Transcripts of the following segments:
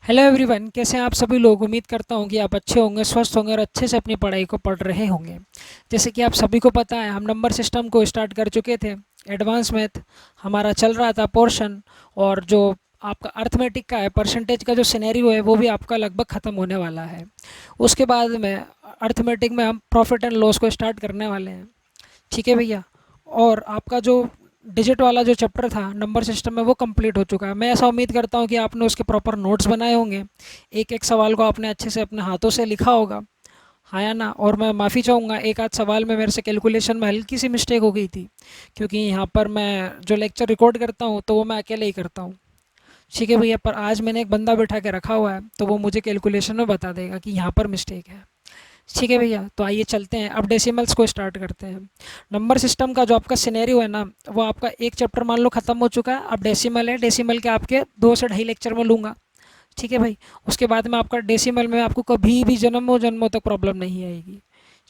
Hello everyone, कैसे हैं आप सभी लोग। उम्मीद करता हूं कि आप अच्छे होंगे, स्वस्थ होंगे और अच्छे से अपनी पढ़ाई को पढ़ रहे होंगे। जैसे कि आप सभी को पता है, हम नंबर सिस्टम को स्टार्ट कर चुके थे। एडवांस मैथ हमारा चल रहा था पोर्शन। और जो आपका अर्थमेटिक का है, परसेंटेज का जो सिनेरियो है, वो भी आपका लगभग ख़त्म होने वाला है। उसके बाद में अर्थमेटिक में हम प्रॉफिट एंड लॉस को स्टार्ट करने वाले हैं। ठीक है भैया। और आपका जो डिजिट वाला जो चैप्टर था नंबर सिस्टम में, वो कंप्लीट हो चुका है। मैं ऐसा उम्मीद करता हूँ कि आपने उसके प्रॉपर नोट्स बनाए होंगे, एक एक सवाल को आपने अच्छे से अपने हाथों से लिखा होगा। हाँ या ना। और मैं माफ़ी चाहूँगा, एक आध सवाल में मेरे से कैलकुलेशन में हल्की सी मिस्टेक हो गई थी, क्योंकि यहाँ पर मैं जो लेक्चर रिकॉर्ड करता हूँ तो वो मैं अकेले ही करता हूँ। ठीक है भैया। पर आज मैंने एक बंदा बिठा के रखा हुआ है, तो वो मुझे कैलकुलेशन में बता देगा कि यहाँ पर मिस्टेक है। ठीक है भैया, तो आइए चलते हैं, अब डेसिमल्स को स्टार्ट करते हैं। नंबर सिस्टम का जो आपका सिनेरियो है ना, वो आपका एक चैप्टर मान लो ख़त्म हो चुका है। अब डेसिमल है, डेसिमल के आपके 2 से ढाई लेक्चर में लूँगा। ठीक है भाई। उसके बाद में आपका डेसिमल में आपको कभी भी जन्मों जन्मों तक प्रॉब्लम नहीं आएगी।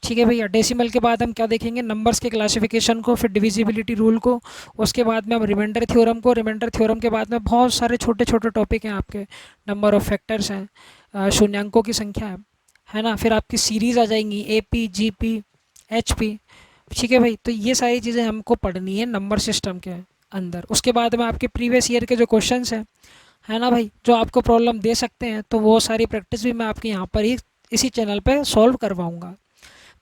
ठीक है भैया। डेसिमल के बाद हम क्या देखेंगे, नंबर्स के क्लासिफिकेशन को, फिर डिविजिबिलिटी रूल को। उसके बाद में हम रिमाइंडर थ्योरम को, रिमाइंडर थ्योरम के बाद में बहुत सारे छोटे छोटे टॉपिक हैं आपके। नंबर ऑफ फैक्टर्स हैं, शून्यांकों की संख्या है ना। फिर आपकी सीरीज़ आ जाएंगी, AP, GP, HP। ठीक है भाई। तो ये सारी चीज़ें हमको पढ़नी है नंबर सिस्टम के अंदर। उसके बाद में आपके प्रीवियस ईयर के जो क्वेश्चंस हैं, है ना भाई, जो आपको प्रॉब्लम दे सकते हैं, तो वो सारी प्रैक्टिस भी मैं आपके यहाँ पर ही इसी चैनल पे सॉल्व करवाऊँगा।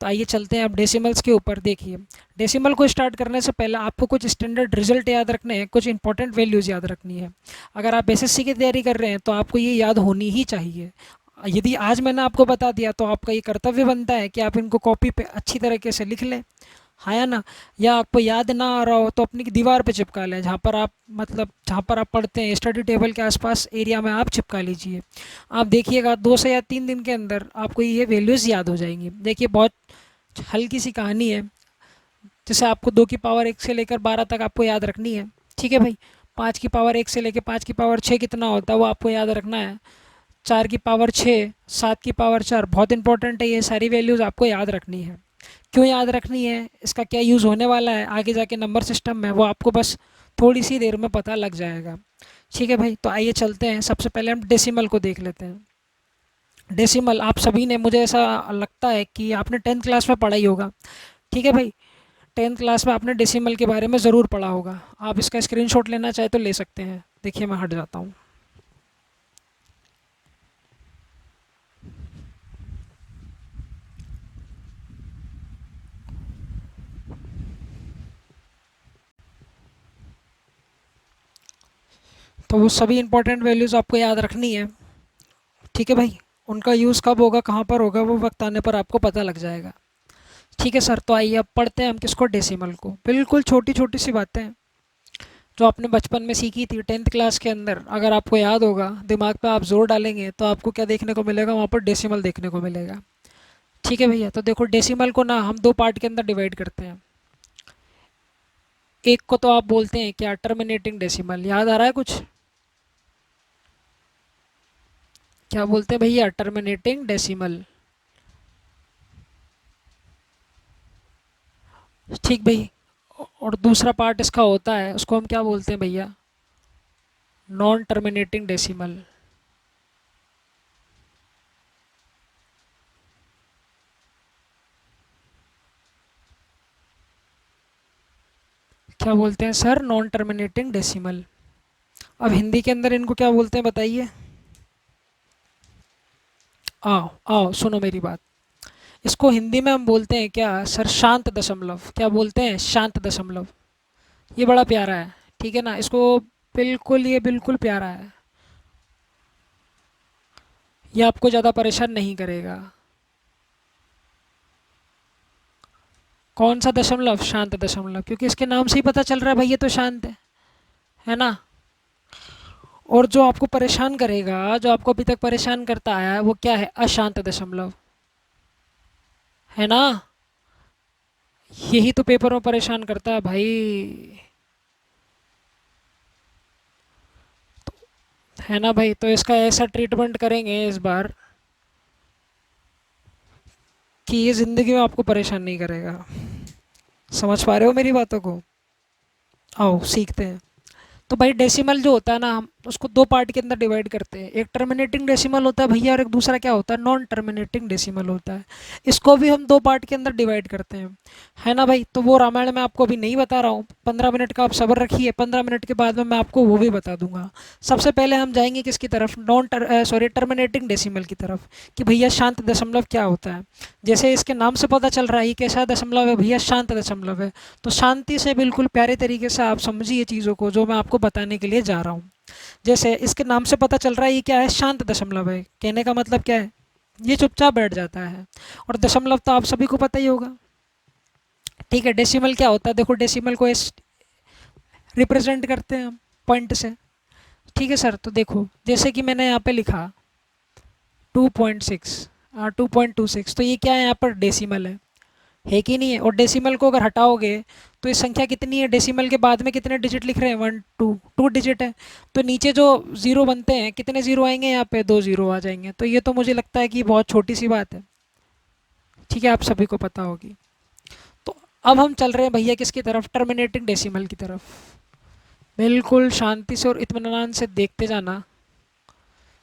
तो आइए चलते हैं अब डेसिमल्स के ऊपर। देखिए, डेसिमल को स्टार्ट करने से पहले आपको कुछ स्टैंडर्ड रिजल्ट याद रखने हैं, कुछ इंपॉर्टेंट वैल्यूज़ याद रखनी है। अगर आप SSC की तैयारी कर रहे हैं तो आपको ये याद होनी ही चाहिए। यदि आज मैंने आपको बता दिया तो आपका ये कर्तव्य बनता है कि आप इनको कॉपी पे अच्छी तरीके से लिख लें। हाँ या ना। या आपको याद ना आ रहा हो तो अपनी दीवार पे चिपका लें, जहाँ पर आप मतलब जहाँ पर आप पढ़ते हैं, स्टडी टेबल के आसपास एरिया में आप चिपका लीजिए। आप देखिएगा 2 से या 3 दिन के अंदर आपको ये वैल्यूज़ याद हो जाएंगी। देखिए, बहुत हल्की सी कहानी है। जैसे आपको 2 की पावर 1 से लेकर 12 तक आपको याद रखनी है। ठीक है भाई। 5 की पावर 1 से लेकर 5 की पावर 6 कितना होता है वो आपको याद रखना है। 4 की पावर 6, 7 की पावर 4, बहुत इंपॉर्टेंट है। ये सारी वैल्यूज़ आपको याद रखनी है। क्यों याद रखनी है, इसका क्या यूज़ होने वाला है आगे जाके नंबर सिस्टम में, वो आपको बस थोड़ी सी देर में पता लग जाएगा। ठीक है भाई। तो आइए चलते हैं, सबसे पहले हम डेसिमल को देख लेते हैं। डेसिमल आप सभी ने, मुझे ऐसा लगता है कि आपने 10th क्लास में पढ़ा ही होगा। ठीक है भाई। 10th क्लास में आपने डेसिमल के बारे में ज़रूर पढ़ा होगा। आप इसका स्क्रीनशॉट लेना चाहे तो ले सकते हैं। देखिए, मैं हट जाता हूँ। तो वो सभी इंपॉर्टेंट वैल्यूज़ आपको याद रखनी है। ठीक है भाई। उनका यूज़ कब होगा, कहाँ पर होगा, वो वक्त आने पर आपको पता लग जाएगा। ठीक है सर। तो आइए अब पढ़ते हैं हम किसको, डेसिमल को। बिल्कुल छोटी छोटी सी बातें हैं जो आपने बचपन में सीखी थी 10th क्लास के अंदर। अगर आपको याद होगा, दिमाग पे आप जोर डालेंगे, तो आपको क्या देखने को मिलेगा, वहाँ पर डेसिमल देखने को मिलेगा। ठीक है भैया। तो देखो, डेसिमल को ना हम 2 पार्ट के अंदर डिवाइड करते हैं। एक को तो आप बोलते हैं क्या, टर्मिनेटिंग डेसिमल। याद आ रहा है कुछ? क्या बोलते हैं भैया, टर्मिनेटिंग डेसिमल। ठीक भाई। और दूसरा पार्ट इसका होता है, उसको हम क्या बोलते हैं भैया, नॉन टर्मिनेटिंग डेसिमल। क्या बोलते हैं सर, नॉन टर्मिनेटिंग डेसिमल। अब हिंदी के अंदर इनको क्या बोलते हैं बताइए। आओ आओ सुनो मेरी बात। इसको हिंदी में हम बोलते हैं क्या सर, शांत दशमलव। क्या बोलते हैं, शांत दशमलव। ये बड़ा प्यारा है। ठीक है ना, इसको बिल्कुल, ये बिल्कुल प्यारा है। ये आपको ज़्यादा परेशान नहीं करेगा। कौन सा दशमलव, शांत दशमलव, क्योंकि इसके नाम से ही पता चल रहा है भाई ये तो शांत है ना। और जो आपको परेशान करेगा, जो आपको अभी तक परेशान करता आया है, वो क्या है, अशांत दशमलव, है ना। यही तो पेपर में परेशान करता है भाई। है ना भाई। तो इसका ऐसा ट्रीटमेंट करेंगे इस बार कि ये ज़िंदगी में आपको परेशान नहीं करेगा। समझ पा रहे हो मेरी बातों को? आओ सीखते हैं। तो भाई डेसिमल जो होता है ना, हम तो उसको दो पार्ट के अंदर डिवाइड करते हैं। एक टर्मिनेटिंग डेसिमल होता है भैया और एक दूसरा क्या होता है, नॉन टर्मिनेटिंग डेसिमल होता है। इसको भी हम दो पार्ट के अंदर डिवाइड करते हैं, है ना भाई। तो वो रामायण मैं आपको अभी नहीं बता रहा हूँ, 15 मिनट का आप सब्र रखिए, 15 मिनट के बाद में मैं आपको वो भी बता दूंगा। सबसे पहले हम जाएंगे किसकी तरफ, टर्मिनेटिंग डेसिमल की तरफ, कि भैया शांत दशमलव क्या होता है। जैसे इसके नाम से पता चल रहा है ये कैसा दशमलव है भैया, शांत दशमलव है। तो शांति से बिल्कुल प्यारे तरीके से आप समझिए चीज़ों को जो मैं आपको बताने के लिए जा रहा हूँ। जैसे इसके नाम से पता चल रहा है ये क्या है, शांत दशमलव है। कहने का मतलब क्या है, ये चुपचाप बैठ जाता है। और दशमलव तो आप सभी को पता ही होगा, ठीक है। डेसिमल क्या होता है, देखो डेसिमल को इस रिप्रेजेंट करते हैं हम पॉइंट से, ठीक है सर। तो देखो जैसे कि मैंने यहाँ पे लिखा 2.6 2.26, तो ये क्या है, यहाँ पर डेसिमल है कि नहीं है। और डेसिमल को अगर हटाओगे तो ये संख्या कितनी है, डेसिमल के बाद में कितने डिजिट लिख रहे हैं, 1 2 डिजिट है। तो नीचे जो ज़ीरो बनते हैं कितने ज़ीरो आएंगे, यहाँ पे 2 ज़ीरो आ जाएंगे। तो ये तो मुझे लगता है कि बहुत छोटी सी बात है, ठीक है, आप सभी को पता होगी। तो अब हम चल रहे हैं भैया किसकी तरफ, टर्मिनेटिंग डेसिमल की तरफ। बिल्कुल शांति से और इत्मीनान से देखते जाना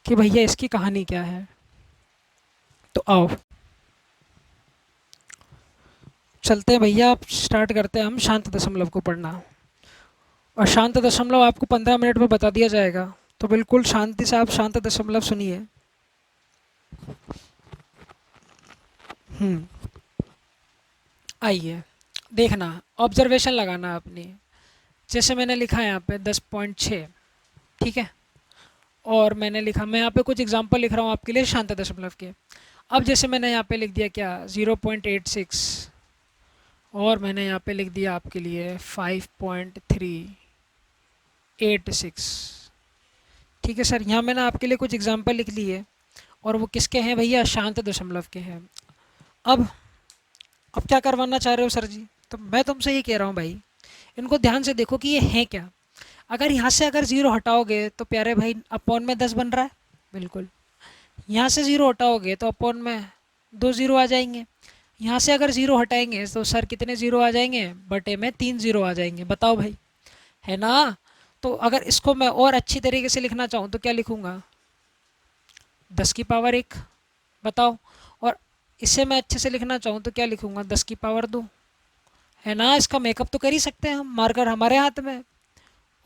कि भैया इसकी कहानी क्या है। तो आओ चलते हैं भैया, आप स्टार्ट करते हैं हम शांत दशमलव को पढ़ना। और शांत दशमलव आपको 15 मिनट में बता दिया जाएगा, तो बिल्कुल शांति से आप शांत दशमलव सुनिए। हम्म, आइए देखना, ऑब्जर्वेशन लगाना अपनी। जैसे मैंने लिखा है यहाँ पे 10.6, ठीक है। और मैंने लिखा, मैं यहाँ पे कुछ एग्जांपल लिख रहा हूँ आपके लिए शांत दशमलव के। अब जैसे मैंने यहाँ पे लिख दिया क्या, 0.86, और मैंने यहाँ पे लिख दिया आपके लिए 5.386, ठीक है सर। यहाँ मैंने आपके लिए कुछ एग्जांपल लिख लिए, और वो किसके हैं भैया, शांत दशमलव के हैं। अब अब क्या करवाना चाह रहे हो सर जी, तो मैं तुमसे ये कह रहा हूँ भाई, इनको ध्यान से देखो कि ये हैं क्या। अगर यहाँ से अगर ज़ीरो हटाओगे तो प्यारे भाई अपॉन में 10 बन रहा है, बिल्कुल। यहाँ से ज़ीरो हटाओगे तो अपॉन में 2 ज़ीरो आ जाएंगे। यहाँ से अगर ज़ीरो हटाएंगे तो सर कितने ज़ीरो आ जाएंगे, बटे में 3 ज़ीरो आ जाएंगे। बताओ भाई, है ना। तो अगर इसको मैं और अच्छी तरीके से लिखना चाहूँ तो क्या लिखूँगा, 10 की पावर 1। बताओ। और इसे मैं अच्छे से लिखना चाहूँ तो क्या लिखूँगा, 10 की पावर 2, है ना। इसका मेकअप तो कर ही सकते हैं हम, मार्कर हमारे हाथ में है।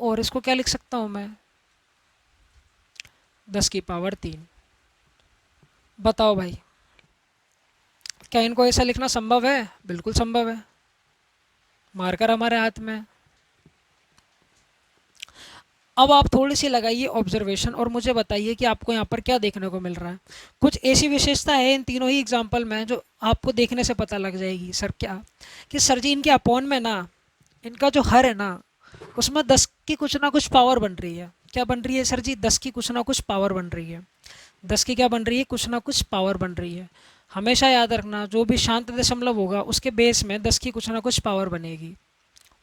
और इसको क्या लिख सकता हूँ मैं, 10 की पावर 3। बताओ भाई, क्या इनको ऐसा लिखना संभव है, बिल्कुल संभव है, मार्कर हमारे हाथ में है। अब आप थोड़ी सी लगाइए ऑब्जर्वेशन और मुझे बताइए कि आपको यहाँ पर क्या देखने को मिल रहा है। कुछ ऐसी विशेषता है इन तीनों ही एग्जाम्पल में जो आपको देखने से पता लग जाएगी। सर क्या, कि सर जी इनके अपॉन में ना, इनका जो हर है ना, उसमें 10 की कुछ ना कुछ पावर बन रही है। क्या बन रही है सर जी, 10 की कुछ ना कुछ पावर बन रही है। 10 की क्या बन रही है, कुछ ना कुछ पावर बन रही है। हमेशा याद रखना, जो भी शांत दशमलव होगा उसके बेस में 10 की कुछ ना कुछ पावर बनेगी,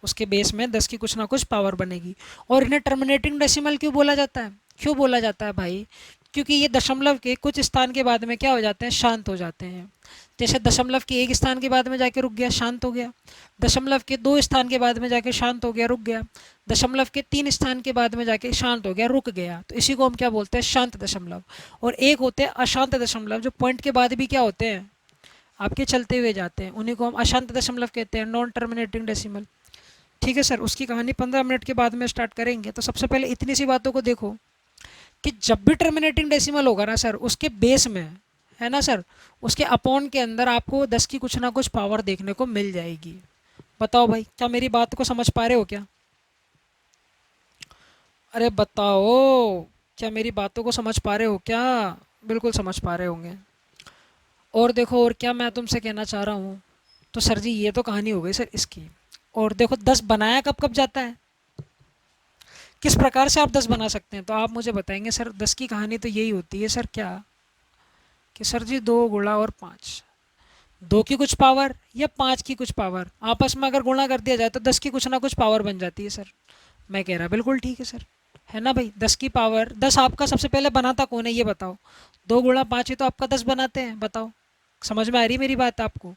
उसके बेस में 10 की कुछ ना कुछ पावर बनेगी। और इन्हें टर्मिनेटिंग डेसिमल क्यों बोला जाता है, क्यों बोला जाता है भाई, क्योंकि ये दशमलव के कुछ स्थान के बाद में क्या हो जाते हैं, शांत हो जाते हैं। जैसे दशमलव के 1 स्थान के बाद में जाके रुक गया, शांत हो गया। दशमलव के 2 स्थान के बाद में जाके शांत हो गया, रुक गया। दशमलव के 3 स्थान के बाद में जाके शांत हो गया, रुक गया। तो इसी को हम क्या बोलते हैं, शांत दशमलव। और एक होते हैं अशांत दशमलव, जो पॉइंट के बाद भी क्या होते हैं, आपके चलते हुए जाते हैं, उन्हीं को हम अशांत दशमलव कहते हैं, नॉन टर्मिनेटिंग डेसिमल। ठीक है सर, उसकी कहानी 15 मिनट के बाद में स्टार्ट करेंगे। तो सबसे पहले इतनी सी बातों को देखो कि जब भी टर्मिनेटिंग डेसिमल होगा ना सर, उसके बेस में, है ना सर, उसके अपॉन के अंदर आपको 10 की कुछ ना कुछ पावर देखने को मिल जाएगी। बताओ भाई, क्या मेरी बात को समझ पा रहे हो क्या, अरे बताओ, क्या मेरी बातों को समझ पा रहे हो क्या, बिल्कुल समझ पा रहे होंगे। और देखो, और क्या मैं तुमसे कहना चाह रहा हूँ, तो सर जी ये तो कहानी हो गई सर इसकी। और देखो 10 बनाया कब कब जाता है, किस प्रकार से आप 10 बना सकते हैं, तो आप मुझे बताएंगे सर 10 की कहानी तो यही होती है सर, क्या, कि सर जी 2 गुणा और 5, 2 की कुछ पावर या 5 की कुछ पावर आपस में अगर गुणा कर दिया जाए तो 10 की कुछ ना कुछ पावर बन जाती है सर। मैं कह रहा बिल्कुल ठीक है सर, है ना भाई। 10 की पावर 10 आपका सबसे पहले बनाता कौन है ये बताओ, 2 गुणा 5 ही तो आपका 10 बनाते हैं। बताओ, समझ में आ रही मेरी बात आपको,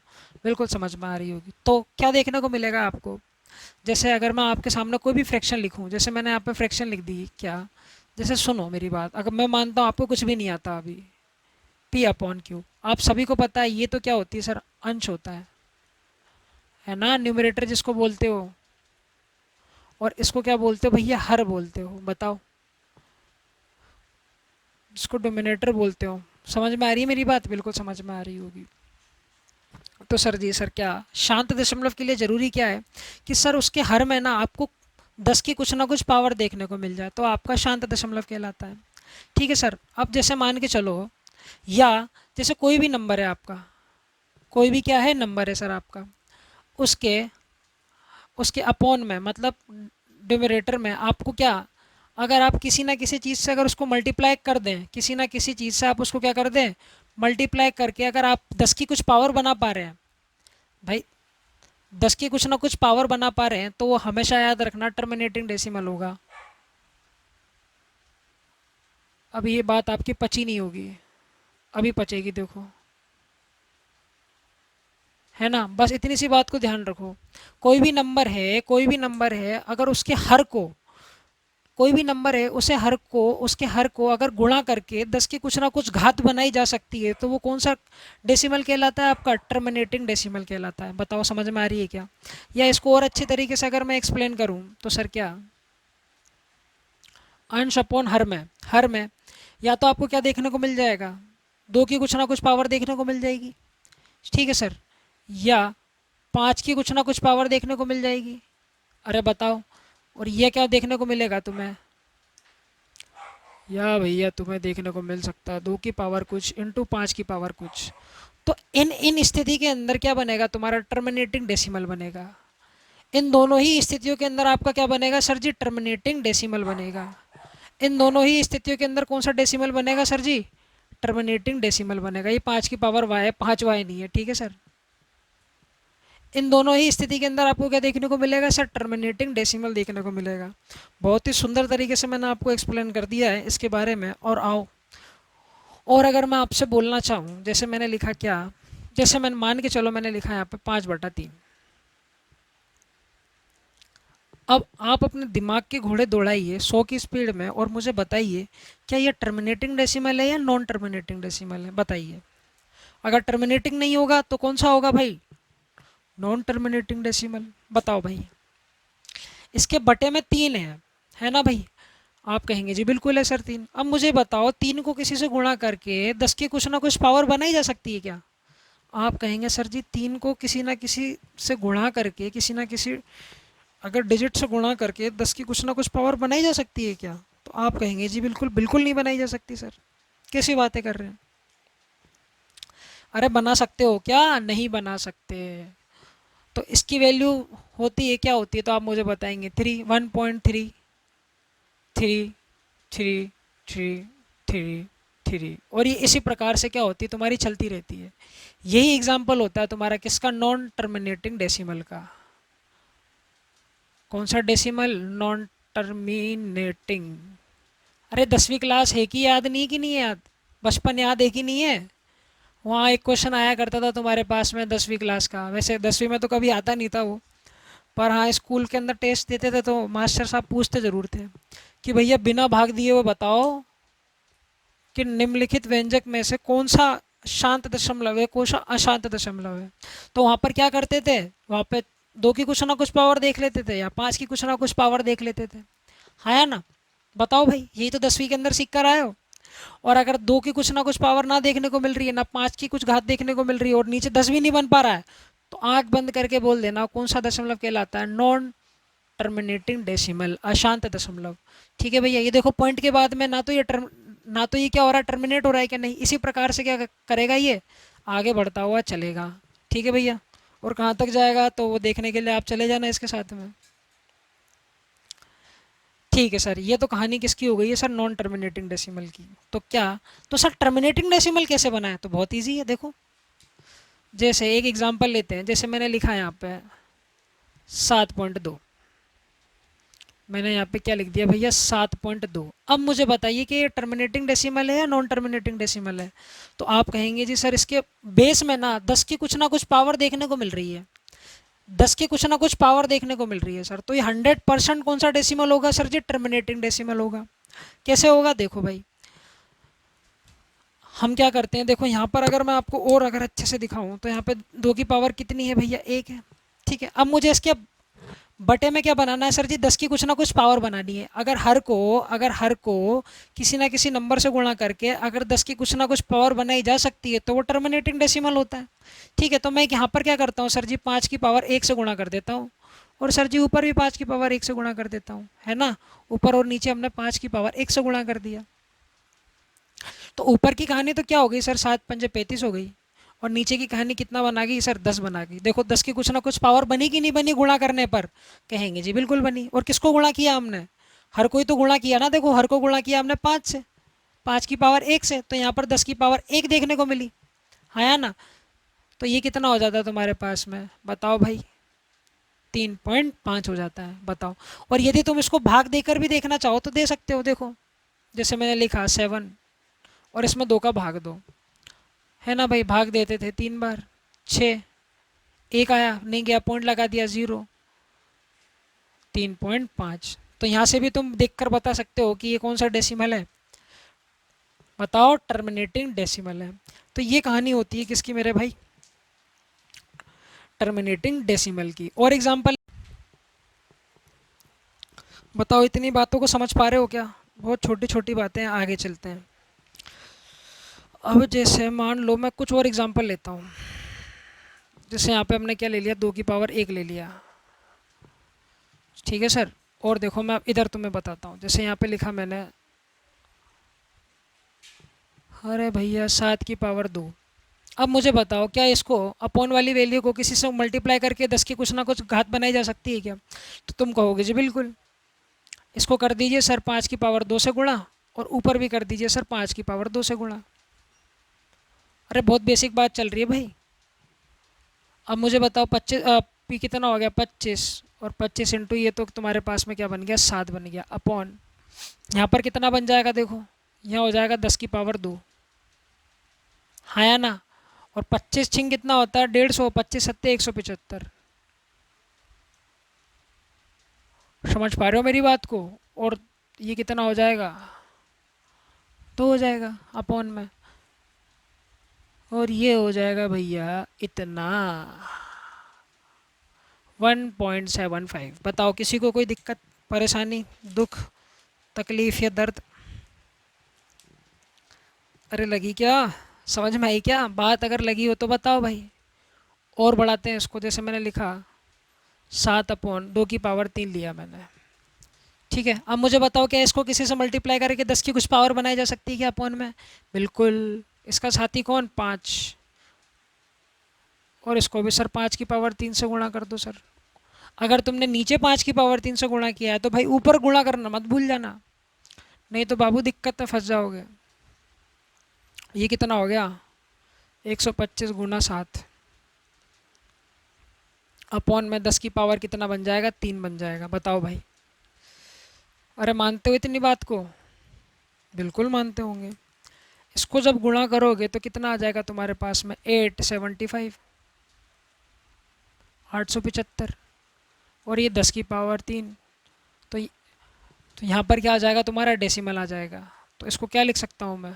बिल्कुल समझ में आ रही होगी। तो क्या देखने को मिलेगा आपको, जैसे अगर मैं आपके सामने कोई भी फ्रैक्शन लिखूं, जैसे मैंने यहाँ पे फ्रैक्शन लिख दी क्या, जैसे सुनो मेरी बात, अगर मैं मानता हूँ आपको कुछ भी नहीं आता अभी, पी अपॉन क्यू, आप सभी को पता है ये तो क्या होती है सर, अंश होता है ना, न्यूमरेटर जिसको बोलते हो, और इसको क्या बोलते हो भैया, हर बोलते हो, बताओ, जिसको डोमिनेटर बोलते हो। समझ में आ रही है मेरी बात, बिल्कुल समझ में आ रही होगी। तो सर जी, सर क्या शांत दशमलव के लिए ज़रूरी क्या है कि सर उसके हर में ना आपको 10 की कुछ ना कुछ पावर देखने को मिल जाए, तो आपका शांत दशमलव कहलाता है। ठीक है सर, अब जैसे मान के चलो, या जैसे कोई भी नंबर है आपका, कोई भी क्या है नंबर है सर आपका, उसके उसके अपॉन में, मतलब डिनोमिनेटर में आपको क्या, अगर आप किसी ना किसी चीज़ से अगर उसको मल्टीप्लाई कर दें, किसी ना किसी चीज़ से आप उसको क्या कर दें, मल्टीप्लाई करके, अगर आप 10 की कुछ पावर बना पा रहे हैं भाई, 10 की कुछ ना कुछ पावर बना पा रहे हैं, तो वो हमेशा याद रखना टर्मिनेटिंग डेसिमल होगा। अब ये बात आपकी पची नहीं होगी, अभी पचेगी, देखो, है ना, बस इतनी सी बात को ध्यान रखो। कोई भी नंबर है, कोई भी नंबर है, अगर उसके हर को, कोई भी नंबर है उसे हर को, उसके हर को अगर गुणा करके 10 की कुछ ना कुछ घात बनाई जा सकती है, तो वो कौन सा डेसिमल कहलाता है आपका, टर्मिनेटिंग डेसिमल कहलाता है। बताओ समझ में आ रही है क्या, या इसको और अच्छे तरीके से अगर मैं एक्सप्लेन करूं तो सर क्या, अंश अपॉन हर में या तो आपको क्या देखने को मिल जाएगा, 2 की कुछ ना कुछ पावर देखने को मिल जाएगी, ठीक है सर, या 5 की कुछ ना कुछ पावर देखने को मिल जाएगी। अरे बताओ, और ये क्या देखने को मिलेगा तुम्हें, या भैया तुम्हें देखने को मिल सकता है 2 की पावर कुछ इंटू 5 की पावर कुछ। तो इन इन स्थिति के अंदर क्या बनेगा, तुम्हारा टर्मिनेटिंग डेसिमल बनेगा। इन दोनों ही स्थितियों के अंदर आपका क्या बनेगा सर जी, टर्मिनेटिंग डेसिमल बनेगा। इन दोनों ही स्थितियों के अंदर कौन सा डेसिमल बनेगा सर जी, टर्मिनेटिंग डेसिमल बनेगा। ये 5 की पावर वाई है, 5 वाई नहीं है, ठीक है सर। इन दोनों ही स्थिति के अंदर आपको क्या देखने को मिलेगा सर, टर्मिनेटिंग डेसिमल देखने को मिलेगा। बहुत ही सुंदर तरीके से मैंने आपको एक्सप्लेन कर दिया है इसके बारे में। और आओ, और अगर मैं आपसे बोलना चाहूँ, जैसे मैंने लिखा क्या, जैसे मैंने मान के चलो मैंने लिखा यहाँ पे 5/3। अब आप अपने दिमाग के घोड़े दौड़ाइए 100 की स्पीड में और मुझे बताइए, क्या ये टर्मिनेटिंग डेसिमल है या नॉन टर्मिनेटिंग डेसिमल है, बताइए। अगर टर्मिनेटिंग नहीं होगा तो कौन सा होगा भाई, नॉन टर्मिनेटिंग डेसिमल। बताओ भाई, इसके बटे में 3 है ना भाई। आप कहेंगे जी बिल्कुल है सर 3। अब मुझे बताओ, 3 को किसी से गुणा करके 10 की कुछ ना कुछ पावर बनाई जा सकती है क्या। आप कहेंगे सर जी 3 को किसी ना किसी से गुणा करके, किसी ना किसी अगर डिजिट से गुणा करके 10 की कुछ ना कुछ पावर बनाई जा सकती है क्या। तो आप कहेंगे जी बिल्कुल बिल्कुल नहीं बनाई जा सकती सर, कैसी बातें कर रहे हैं। अरे बना सकते हो क्या, नहीं बना सकते। तो इसकी वैल्यू होती है क्या, होती है तो आप मुझे बताएंगे 3, 1.3, 3, 3, 3, 3, 3, और ये इसी प्रकार से क्या होती है तुम्हारी, चलती रहती है। यही एग्जाम्पल होता है तुम्हारा किसका, नॉन टर्मिनेटिंग डेसिमल का। कौन सा डेसिमल, नॉन टर्मिनेटिंग। अरे 10वीं क्लास है कि याद नहीं, कि नहीं है याद, बचपन याद है कि नहीं है। वहाँ एक क्वेश्चन आया करता था तुम्हारे पास में 10वीं क्लास का, वैसे 10वीं में तो कभी आता नहीं था वो, पर हाँ स्कूल के अंदर टेस्ट देते थे तो मास्टर साहब पूछते ज़रूर थे कि भैया बिना भाग दिए वो बताओ कि निम्नलिखित व्यंजक में से कौन सा शांत दशमलव है, कौन सा अशांत दशमलव है। तो वहाँ पर क्या करते थे, वहाँ पे 2 की कुछ ना कुछ पावर देख लेते थे या 5 की कुछ ना कुछ पावर देख लेते थे, हाँ या ना। बताओ भाई, यही तो 10वीं के अंदर सीख कर आए हो। और अगर 2 की कुछ ना कुछ पावर ना देखने को मिल रही है, ना 5 की कुछ घात देखने को मिल रही है, और नीचे 10 भी नहीं बन पा रहा है, तो आंख बंद करके बोल देना कौन सा दशमलव कहलाता है, नॉन टर्मिनेटिंग डेसिमल, अशांत दशमलव। ठीक है भैया, ये देखो पॉइंट के बाद में ना तो ये क्या हो रहा है, टर्मिनेट हो रहा है क्या, नहीं। इसी प्रकार से क्या करेगा, ये आगे बढ़ता हुआ चलेगा। ठीक है भैया, और कहाँ तक जाएगा तो वो देखने के लिए आप चले जाना इसके साथ में। ठीक है सर, ये तो कहानी किसकी हो गई है सर, नॉन टर्मिनेटिंग डेसिमल की। तो क्या, तो सर टर्मिनेटिंग डेसिमल कैसे बना है, तो बहुत ईजी है, देखो। जैसे एक एग्जांपल लेते हैं, जैसे मैंने लिखा है यहाँ पे 7.2, मैंने यहाँ पे क्या लिख दिया भैया, 7.2। अब मुझे बताइए कि ये टर्मिनेटिंग डेसिमल है या नॉन टर्मिनेटिंग डेसिमल है। तो आप कहेंगे जी सर इसके बेस में ना 10 की कुछ ना कुछ पावर देखने को मिल रही है, 10 की कुछ ना कुछ पावर देखने को मिल रही है सर। तो ये 100% कौन सा डेसिमल होगा सर जी, टर्मिनेटिंग डेसिमल होगा, कैसे होगा देखो भाई, हम क्या करते हैं, देखो यहाँ पर अगर मैं आपको और अगर अच्छे से दिखाऊं तो यहाँ पे 2 की पावर कितनी है भैया, 1 है। ठीक है, अब मुझे इसके बटे में क्या बनाना है सर जी, 10 की कुछ ना कुछ पावर बनानी है। अगर हर को किसी ना किसी नंबर से गुणा करके अगर 10 की कुछ ना कुछ पावर बनाई जा सकती है तो वो टर्मिनेटिंग डेसिमल होता है। ठीक है, तो मैं यहाँ पर क्या करता हूँ सर जी, 5 की पावर 1 से गुणा कर देता हूँ, और सर जी ऊपर भी 5 की पावर 1 से गुणा कर देता हूँ, है ना। ऊपर और नीचे हमने 5 की पावर 1 से गुणा कर दिया। तो ऊपर की कहानी तो क्या हो गई सर, 7 पंजे 35 हो गई, और नीचे की कहानी कितना बना गई सर, 10 बना गई। देखो 10 की कुछ ना कुछ पावर बनी कि नहीं बनी गुणा करने पर, कहेंगे जी बिल्कुल बनी। और किसको गुणा किया हमने, हर कोई तो गुणा किया ना। देखो हर को गुणा किया हमने 5 से, 5 की पावर 1 से, तो यहाँ पर 10 की पावर 1 देखने को मिली, है ना। तो ये कितना हो जाता है तुम्हारे पास में, बताओ भाई, 3.5 हो जाता है, बताओ। और यदि तुम इसको भाग देकर भी देखना चाहो तो दे सकते हो। देखो जैसे मैंने लिखा 7, और इसमें 2 का भाग दो, है ना भाई, भाग देते थे 3 बार, 6, 1 आया नहीं गया, पॉइंट लगा दिया 0, 3.5। तो यहाँ से भी तुम देखकर बता सकते हो कि ये कौन सा डेसिमल है, बताओ, टर्मिनेटिंग डेसिमल है। तो ये कहानी होती है किसकी मेरे भाई, टर्मिनेटिंग डेसिमल की। और एग्जांपल बताओ, इतनी बातों को समझ पा रहे हो क्या, बहुत छोटी छोटी बातें हैं, आगे चलते हैं। अब जैसे मान लो मैं कुछ और एग्जांपल लेता हूँ, जैसे यहाँ पे हमने क्या ले लिया, 2 की पावर 1 ले लिया, ठीक है सर। और देखो मैं इधर तुम्हें बताता हूँ, जैसे यहाँ पे लिखा मैंने, अरे भैया 7 की पावर 2। अब मुझे बताओ क्या इसको अपॉन वाली वैल्यू को किसी से मल्टीप्लाई करके 10 की कुछ ना कुछ घात बनाई जा सकती है क्या, तो तुम कहोगे जी बिल्कुल। इसको कर दीजिए सर 5 की पावर 2 से गुणा, और ऊपर भी कर दीजिए सर 5 की पावर 2 से गुणा। अरे बहुत बेसिक बात चल रही है भाई। अब मुझे बताओ 25 पी कितना हो गया, 25, और 25 इंटू ये तो तुम्हारे पास में क्या बन गया, 7 बन गया, अपॉन यहाँ पर कितना बन जाएगा, देखो यहाँ हो जाएगा 10 की पावर 2, हाँ या ना। और 25 छिंग कितना होता है, 150, 25 सत्ते 175। समझ पा रहे हो मेरी बात को। और ये कितना हो जाएगा, 2 हो जाएगा अपॉन में, और ये हो जाएगा भैया इतना, 1.75। बताओ किसी को कोई दिक्कत, परेशानी, दुख, तकलीफ या दर्द। अरे लगी क्या, समझ में आई क्या बात, अगर लगी हो तो बताओ भाई। और बढ़ाते हैं इसको, जैसे मैंने लिखा 7/2 की पावर 3 लिया मैंने, ठीक है। अब मुझे बताओ क्या इसको किसी से मल्टीप्लाई करके 10 की कुछ पावर बनाई जा सकती है क्या अपॉन में, बिल्कुल। इसका साथी कौन, 5, और इसको भी सर 5 की पावर 3 से गुणा कर दो सर। अगर तुमने नीचे 5 की पावर 3 से गुणा किया है तो भाई ऊपर गुणा करना मत भूल जाना, नहीं तो बाबू दिक्कत में फंस जाओगे। ये कितना हो गया, 125 गुना 7, अपॉन में 10 की पावर कितना बन जाएगा, 3 बन जाएगा, बताओ भाई। अरे मानते हो इतनी बात को, बिल्कुल मानते होंगे। इसको जब गुणा करोगे तो कितना आ जाएगा तुम्हारे पास में, 875, 875, और ये 10 की पावर 3, तो तो यहाँ पर क्या आ जाएगा तुम्हारा, डेसिमल आ जाएगा। तो इसको क्या लिख सकता हूँ मैं,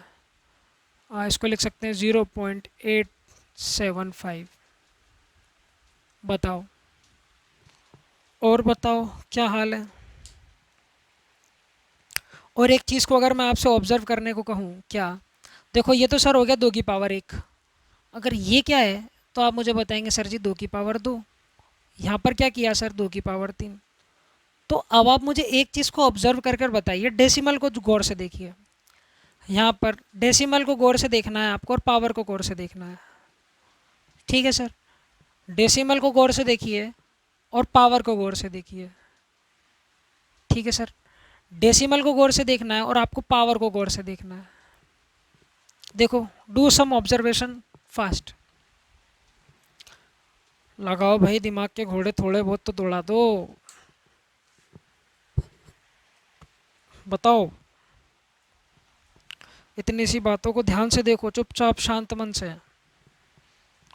इसको लिख सकते हैं 0.875। बताओ, और बताओ क्या हाल है। और एक चीज़ को अगर मैं आपसे ऑब्ज़र्व करने को कहूँ, क्या, देखो ये तो सर हो गया 2 की पावर 1, अगर ये क्या है तो आप मुझे बताएंगे सर जी 2 की पावर 2। यहाँ पर क्या किया सर, 2 की पावर 3। तो अब आप मुझे एक चीज़ को ऑब्ज़र्व कर कर बताइए, डेसिमल को गौर से देखिए, यहाँ पर डेसिमल को गौर से देखना है आपको और पावर को गौर से देखना है, ठीक है सर। डेसिमल को गौर से देखिए और पावर को गौर से देखिए, ठीक है सर। डेसिमल को गौर से देखना है और आपको पावर को गौर से देखना है। देखो, डू सम ऑब्जर्वेशन फास्ट, लगाओ भाई दिमाग के घोड़े, थोड़े बहुत तो दौड़ा दो। बताओ, इतनी सी बातों को ध्यान से देखो, चुपचाप शांत मन से।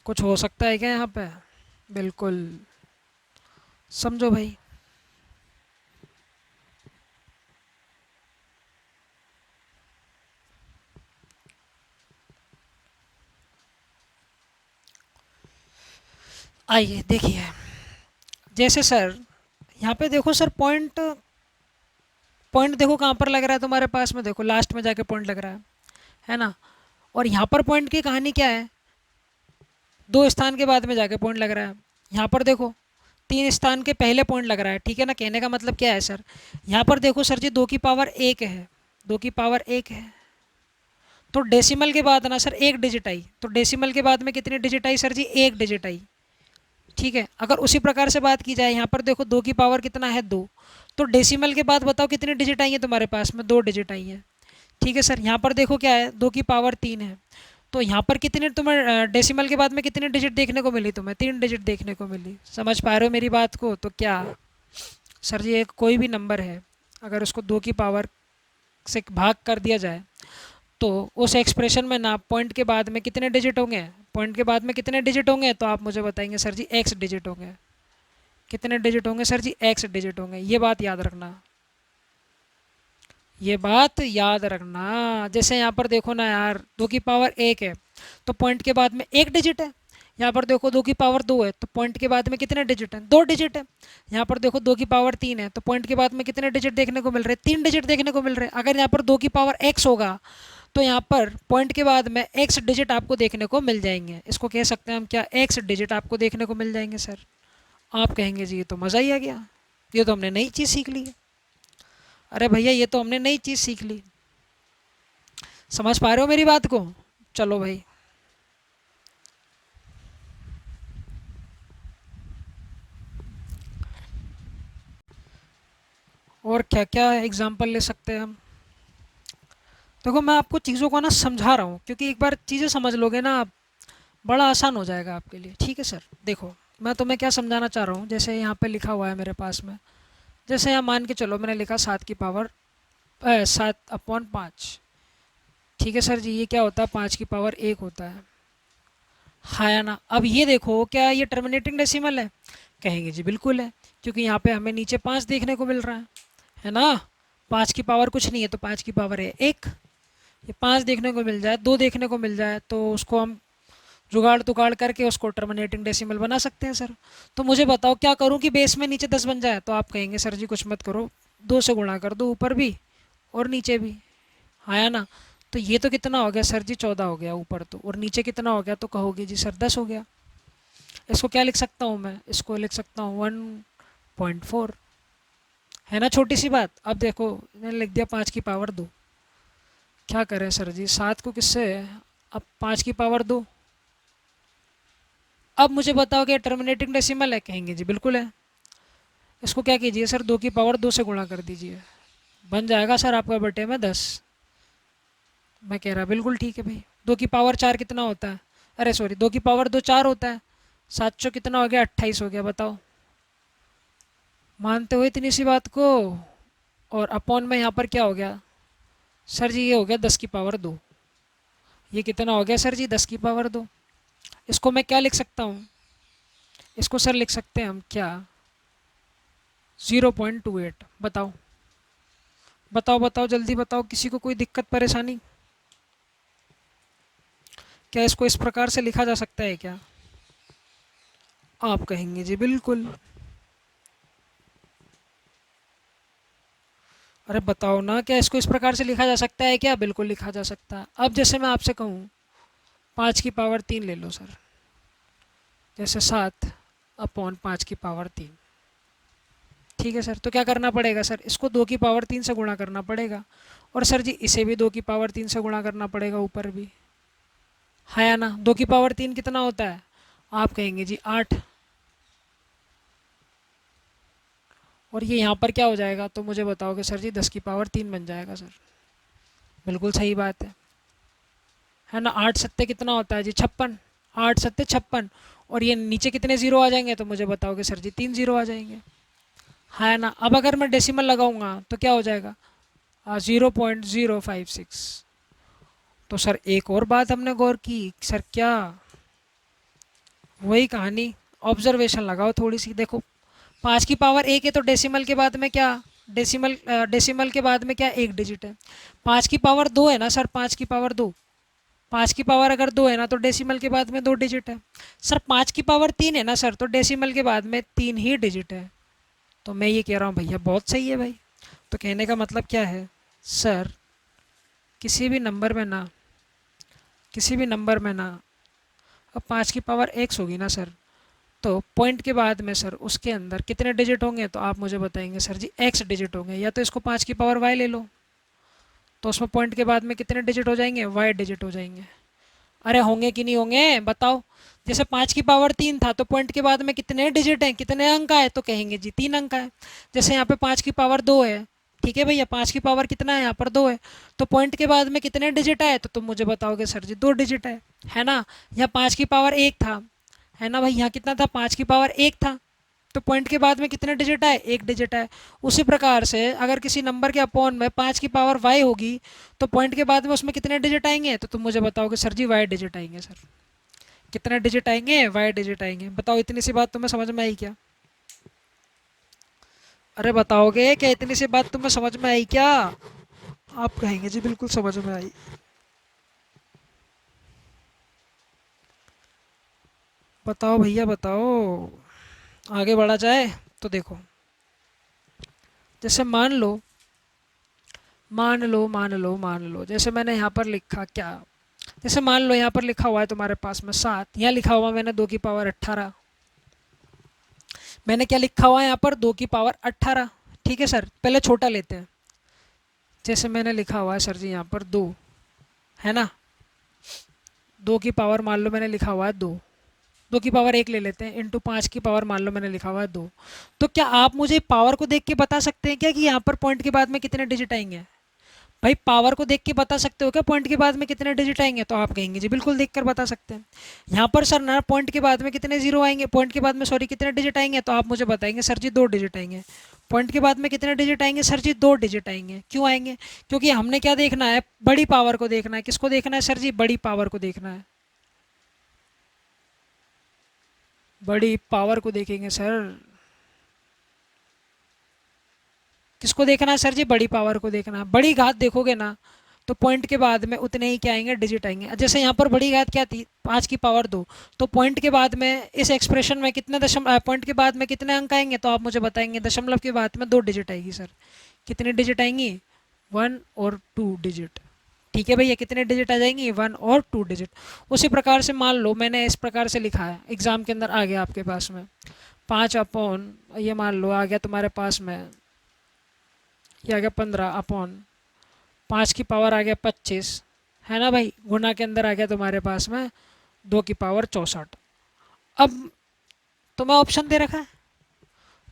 कुछ हो सकता है क्या यहाँ पे, बिल्कुल, समझो भाई। आइए देखिए, जैसे सर यहाँ पे देखो सर, पॉइंट पॉइंट देखो कहाँ पर लग रहा है तुम्हारे पास में, देखो लास्ट में जाके पॉइंट लग रहा है ना। और यहाँ पर पॉइंट की कहानी क्या है, दो स्थान के बाद में जाके पॉइंट लग रहा है। यहाँ पर देखो तीन स्थान के पहले पॉइंट लग रहा है, ठीक है ना। कहने का मतलब क्या है सर, यहाँ पर देखो सर जी 2 की पावर 1 है, 2 की पावर 1 है, तो डेसिमल के बाद ना सर एक डिजिट आई, तो डेसिमल के बाद में कितनी डिजिट आई सर जी, एक डिजिट आई, ठीक है। अगर उसी प्रकार से बात की जाए, यहाँ पर देखो 2 की पावर कितना है, 2, तो डेसिमल के बाद बताओ कितनी डिजिट आई है तुम्हारे पास में, 2 डिजिट आई है, ठीक है सर। यहाँ पर देखो क्या है, 2 की पावर 3 है, तो यहाँ पर कितने तुम्हें डेसिमल के बाद में कितनी डिजिट देखने को मिली, तुम्हें 3 डिजिट देखने को मिली। समझ पा रहे हो मेरी बात को। तो क्या सर जी, एक कोई भी नंबर है अगर उसको 2 की पावर से भाग कर दिया जाए, तो उस एक्सप्रेशन में ना पॉइंट के बाद में कितने डिजिट होंगे, पॉइंट के बाद में कितने डिजिट होंगे, तो आप मुझे बताएंगे सर जी एक्स डिजिट होंगे। कितने डिजिट होंगे सर जी, एक्स डिजिट होंगे। ये बात याद रखना, ये बात याद रखना। जैसे यहाँ पर देखो ना यार, 2 की पावर 1 है तो पॉइंट के बाद में एक डिजिट है। यहाँ पर देखो 2 की पावर 2 है तो पॉइंट के बाद में कितने डिजिट हैं, 2 डिजिट है। यहाँ पर देखो 2 की पावर 3 है तो पॉइंट के बाद में कितने डिजिट देखने को मिल रहे हैं, 3 डिजिट देखने को मिल रहे हैं। अगर यहाँ पर 2 की पावर x होगा तो यहाँ पर पॉइंट के बाद में x डिजिट आपको देखने को मिल जाएंगे। इसको कह सकते हैं हम क्या, x डिजिट आपको देखने को मिल जाएंगे सर। आप कहेंगे जी ये तो मज़ा ही आ गया, ये तो हमने नई चीज़ सीख ली है। अरे भैया ये तो हमने नई चीज़ सीख ली। समझ पा रहे हो मेरी बात को। चलो भाई, और क्या क्या एग्जाम्पल ले सकते हैं हम। देखो मैं आपको चीज़ों को ना समझा रहा हूँ, क्योंकि एक बार चीज़ें समझ लोगे ना आप, बड़ा आसान हो जाएगा आपके लिए, ठीक है सर। देखो मैं तुम्हें क्या समझाना चाह रहा हूँ, जैसे यहाँ पे लिखा हुआ है मेरे पास में, जैसे यहाँ मान के चलो मैंने लिखा 7/5, ठीक है सर जी। ये क्या होता है, 5 की पावर 1 होता है या ना। अब ये देखो क्या ये टर्मिनेटिंग डेसिमल है, कहेंगे जी बिल्कुल है, क्योंकि यहाँ पे हमें नीचे 5 देखने को मिल रहा है ना। 5 की पावर कुछ नहीं है तो 5 की पावर है 1। ये 5 देखने को मिल जाए, 2 देखने को मिल जाए तो उसको हम जुगाड़ तुगाड़ करके उसको टर्मिनेटिंग डेसिमल बना सकते हैं सर। तो मुझे बताओ क्या करूं कि बेस में नीचे 10 बन जाए, तो आप कहेंगे सर जी कुछ मत करो, 2 से गुणा कर दो ऊपर भी और नीचे भी, आया ना। तो ये तो कितना हो गया सर जी, 14 हो गया ऊपर तो, और नीचे कितना हो गया, तो कहोगे जी सर 10 हो गया। इसको क्या लिख सकता हूँ मैं, इसको लिख सकता हूँ 1.4, है ना छोटी सी बात। अब देखो मैंने लिख दिया 5 की पावर 2, क्या करें सर जी, 7 को किससे, अब 5 की पावर 2। अब मुझे बताओ कि टर्मिनेटिंग डेसिमल है, कहेंगे जी बिल्कुल है। इसको क्या कीजिए सर, 2 की पावर 2 से गुणा कर दीजिए, बन जाएगा सर आपका बटे में 10। मैं कह रहा बिल्कुल ठीक है भाई। 2 की पावर 4 कितना होता है, अरे सॉरी 2 की पावर 2 4 होता है, 7 कितना हो गया, 28 हो गया। बताओ, मानते हो इतनी सी बात को। और अपॉन में यहाँ पर क्या हो गया सर जी, ये हो गया 10 की पावर 2। ये कितना हो गया सर जी, 10 की पावर 2। इसको मैं क्या लिख सकता हूँ, इसको सर लिख सकते हैं हम क्या, 0.28। बताओ बताओ बताओ जल्दी बताओ, किसी को कोई दिक्कत परेशानी, क्या इसको इस प्रकार से लिखा जा सकता है क्या। आप कहेंगे जी बिल्कुल। अरे बताओ ना, क्या इसको इस प्रकार से लिखा जा सकता है क्या, बिल्कुल लिखा जा सकता है। अब जैसे मैं आपसे कहूँ 5 की पावर 3 ले लो सर, जैसे 7/5 की पावर 3, ठीक है सर। तो क्या करना पड़ेगा सर, इसको 2 की पावर 3 से गुणा करना पड़ेगा, और सर जी इसे भी 2 की पावर 3 से गुणा करना पड़ेगा ऊपर भी, है या ना। 2 की पावर 3 कितना होता है, आप कहेंगे जी 8, और ये यहाँ पर क्या हो जाएगा, तो मुझे बताओगे सर जी 10 की पावर 3 बन जाएगा सर। बिल्कुल सही बात है ना। 8 सत्ते कितना होता है जी, 56, 8 सत्ते 56, और ये नीचे कितने ज़ीरो आ जाएंगे, तो मुझे बताओगे सर जी 3 ज़ीरो आ जाएंगे, है ना। अब अगर मैं डेसिमल लगाऊंगा तो क्या हो जाएगा, 0.056। तो सर एक और बात हमने गौर की सर, क्या वही कहानी, ऑब्जर्वेशन लगाओ थोड़ी सी। देखो 5 की पावर 1 है तो डेसिमल के बाद में क्या, डेसिमल के बाद में क्या एक डिजिट है। 5 की पावर 2 है ना सर, 5 की पावर 2, 5 की पावर अगर 2 है ना तो डेसिमल के बाद में 2 डिजिट है। सर 5 की पावर 3 है ना सर, तो डेसिमल के बाद में 3 ही डिजिट है। तो मैं ये कह रहा हूँ भैया बहुत सही है भाई। तो कहने का मतलब क्या है सर, किसी भी नंबर में ना, किसी भी नंबर में ना, अब 5 की पावर x होगी ना सर, तो पॉइंट के बाद में सर उसके अंदर कितने डिजिट होंगे, तो आप मुझे बताएंगे सर जी x डिजिट होंगे। या तो इसको 5 की पावर y ले लो, तो उसमें पॉइंट के बाद में कितने डिजिट हो जाएंगे, y डिजिट हो जाएंगे। अरे होंगे कि नहीं होंगे बताओ। जैसे 5 की पावर 3 था तो पॉइंट के बाद में कितने डिजिट हैं, कितने अंक आए, तो कहेंगे जी 3 अंक आए। जैसे यहाँ पे 5 की पावर 2 है, ठीक है भैया, 5 की पावर कितना है यहाँ पर 2 है, तो पॉइंट के बाद में कितने डिजिट आए, तो तुम मुझे बताओगे सर जी 2 डिजिट है ना। यहाँ 5 की पावर 1 था, है ना भाई, यहाँ कितना था, 5 की पावर 1 था, तो पॉइंट के बाद में कितने डिजिट आए, 1 डिजिट आए। उसी प्रकार से अगर किसी नंबर के अपॉन में 5 की पावर y होगी, तो पॉइंट के बाद में उसमें कितने डिजिट आएंगे, तो तुम मुझे बताओगे सर जी y डिजिट आएंगे। सर कितने डिजिट आएंगे, y डिजिट आएंगे। बताओ इतनी सी बात तुम्हें समझ में आई क्या? अरे बताओगे क्या इतनी सी बात तुम्हें समझ में आई क्या? आप कहेंगे जी बिल्कुल समझ में आई। बताओ भैया बताओ, आगे बढ़ा जाए। तो देखो, जैसे मान लो जैसे मैंने यहाँ पर लिखा क्या, जैसे मान लो यहाँ पर लिखा हुआ है तुम्हारे पास में 7, यहाँ लिखा हुआ मैंने 2 की पावर 18। मैंने क्या लिखा हुआ है यहाँ पर, 2 की पावर 18। ठीक है सर, पहले छोटा लेते हैं। जैसे मैंने लिखा हुआ है सर जी यहाँ पर 2, है ना, 2 की पावर मान लो मैंने लिखा हुआ है 2, 2 की पावर 1 ले लेते हैं, इंटू 5 की पावर मान लो मैंने लिखा हुआ है 2। तो क्या आप मुझे पावर को देख के बता सकते हैं क्या कि यहाँ पर पॉइंट के बाद में कितने डिजिट आएंगे? भाई पावर को देख के बता सकते हो क्या पॉइंट के बाद में कितने डिजिट आएंगे? तो आप कहेंगे जी बिल्कुल देख कर बता सकते हैं। यहाँ पर सर ना पॉइंट के बाद में कितने जीरो आएंगे, पॉइंट के बाद में सॉरी कितने डिजिट आएंगे, तो आप मुझे बताएंगे सर जी 2 डिजिट आएंगे। पॉइंट के बाद में कितने डिजिट आएंगे सर जी, 2 डिजिट आएंगे। क्यों आएंगे? क्योंकि हमने क्या देखना है, बड़ी पावर को देखना है। किसको देखना है सर जी, बड़ी पावर को देखना है। बड़ी पावर को देखेंगे सर। किसको देखना है सर जी, बड़ी पावर को देखना है। बड़ी घात देखोगे ना तो पॉइंट के बाद में उतने ही क्या आएंगे, डिजिट आएंगे। जैसे यहाँ पर बड़ी घात क्या थी, 5 की पावर 2, तो पॉइंट के बाद में इस एक्सप्रेशन में कितने पॉइंट के बाद में कितने अंक आएंगे, तो आप मुझे बताएंगे दशमलव के बाद में 2 डिजिट आएगी सर। कितने डिजिट आएंगी, 1 और 2 डिजिट। ठीक है भैया, कितने डिजिट आ जाएंगी, 1 और 2 डिजिट। उसी प्रकार से मान लो मैंने इस प्रकार से लिखा है, एग्जाम के अंदर आ गया आपके पास में 5 अपॉन, ये मान लो आ गया तुम्हारे पास में, ये आ गया 15 अपॉन 5 की पावर आ गया 25, है ना भाई, गुना के अंदर आ गया तुम्हारे पास में 2 की पावर 64। अब तुम्हें ऑप्शन दे रखा है,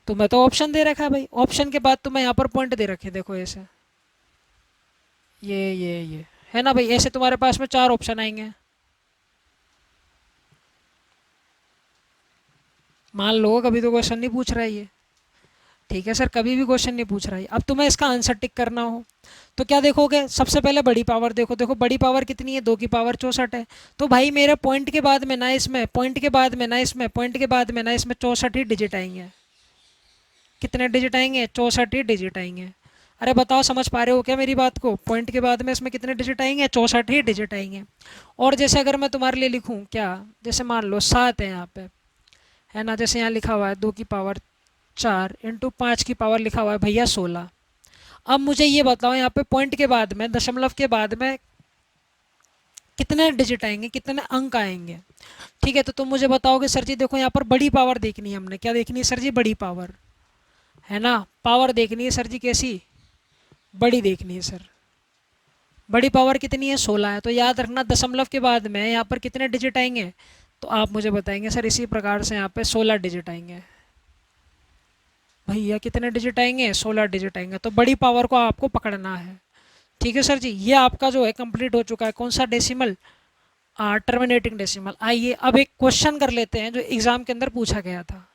तुम्हें तो ऑप्शन दे रखा है भाई, ऑप्शन के बाद तुम्हें यहाँ पर पॉइंट दे रखे, देखो ऐसे, ये है ना भाई, ऐसे तुम्हारे पास में 4 ऑप्शन आएंगे। मान लो कभी तो क्वेश्चन नहीं पूछ रहा है ये, ठीक है सर, कभी भी क्वेश्चन नहीं पूछ रहा है। अब तुम्हें इसका आंसर टिक करना हो तो क्या देखोगे, सबसे पहले बड़ी पावर देखो। देखो बड़ी पावर कितनी है, 2 की पावर 64 है। तो भाई मेरे पॉइंट के बाद में ना इसमें, पॉइंट के बाद में ना इसमें, पॉइंट के बाद में ना इसमें 64 ही डिजिट आएंगे। कितने डिजिट आएंगे, 64 ही डिजिट आएंगे। अरे बताओ समझ पा रहे हो क्या मेरी बात को, पॉइंट के बाद में इसमें कितने डिजिट आएंगे, 64 ही डिजिट आएंगे। और जैसे अगर मैं तुम्हारे लिए लिखूँ क्या, जैसे मान लो 7 है यहाँ पे, है ना, जैसे यहाँ लिखा हुआ है 2 की पावर 4 इंटू 5 की पावर लिखा हुआ है भैया 16। अब मुझे ये बताओ यहाँ पे पॉइंट के बाद में, दशमलव के बाद में कितने डिजिट आएंगे, कितने अंक आएंगे। ठीक है, तो तुम मुझे बताओगे सर जी देखो यहाँ पर बड़ी पावर देखनी है हमने, क्या देखनी है सर जी, बड़ी पावर, है ना, पावर देखनी है सर जी, कैसी, बड़ी देखनी है सर। बड़ी पावर कितनी है, 16 है। तो याद रखना दशमलव के बाद में यहाँ पर कितने डिजिट आएंगे, तो आप मुझे बताएंगे सर इसी प्रकार से यहाँ पे 16 डिजिट आएंगे। भैया कितने डिजिट आएंगे, 16 डिजिट आएंगे। तो बड़ी पावर को आपको पकड़ना है। ठीक है सर जी, ये आपका जो है कंप्लीट हो चुका है। कौन सा डेसिमल, टर्मिनेटिंग डेसिमल। आइए अब एक क्वेश्चन कर लेते हैं जो एग्ज़ाम के अंदर पूछा गया था।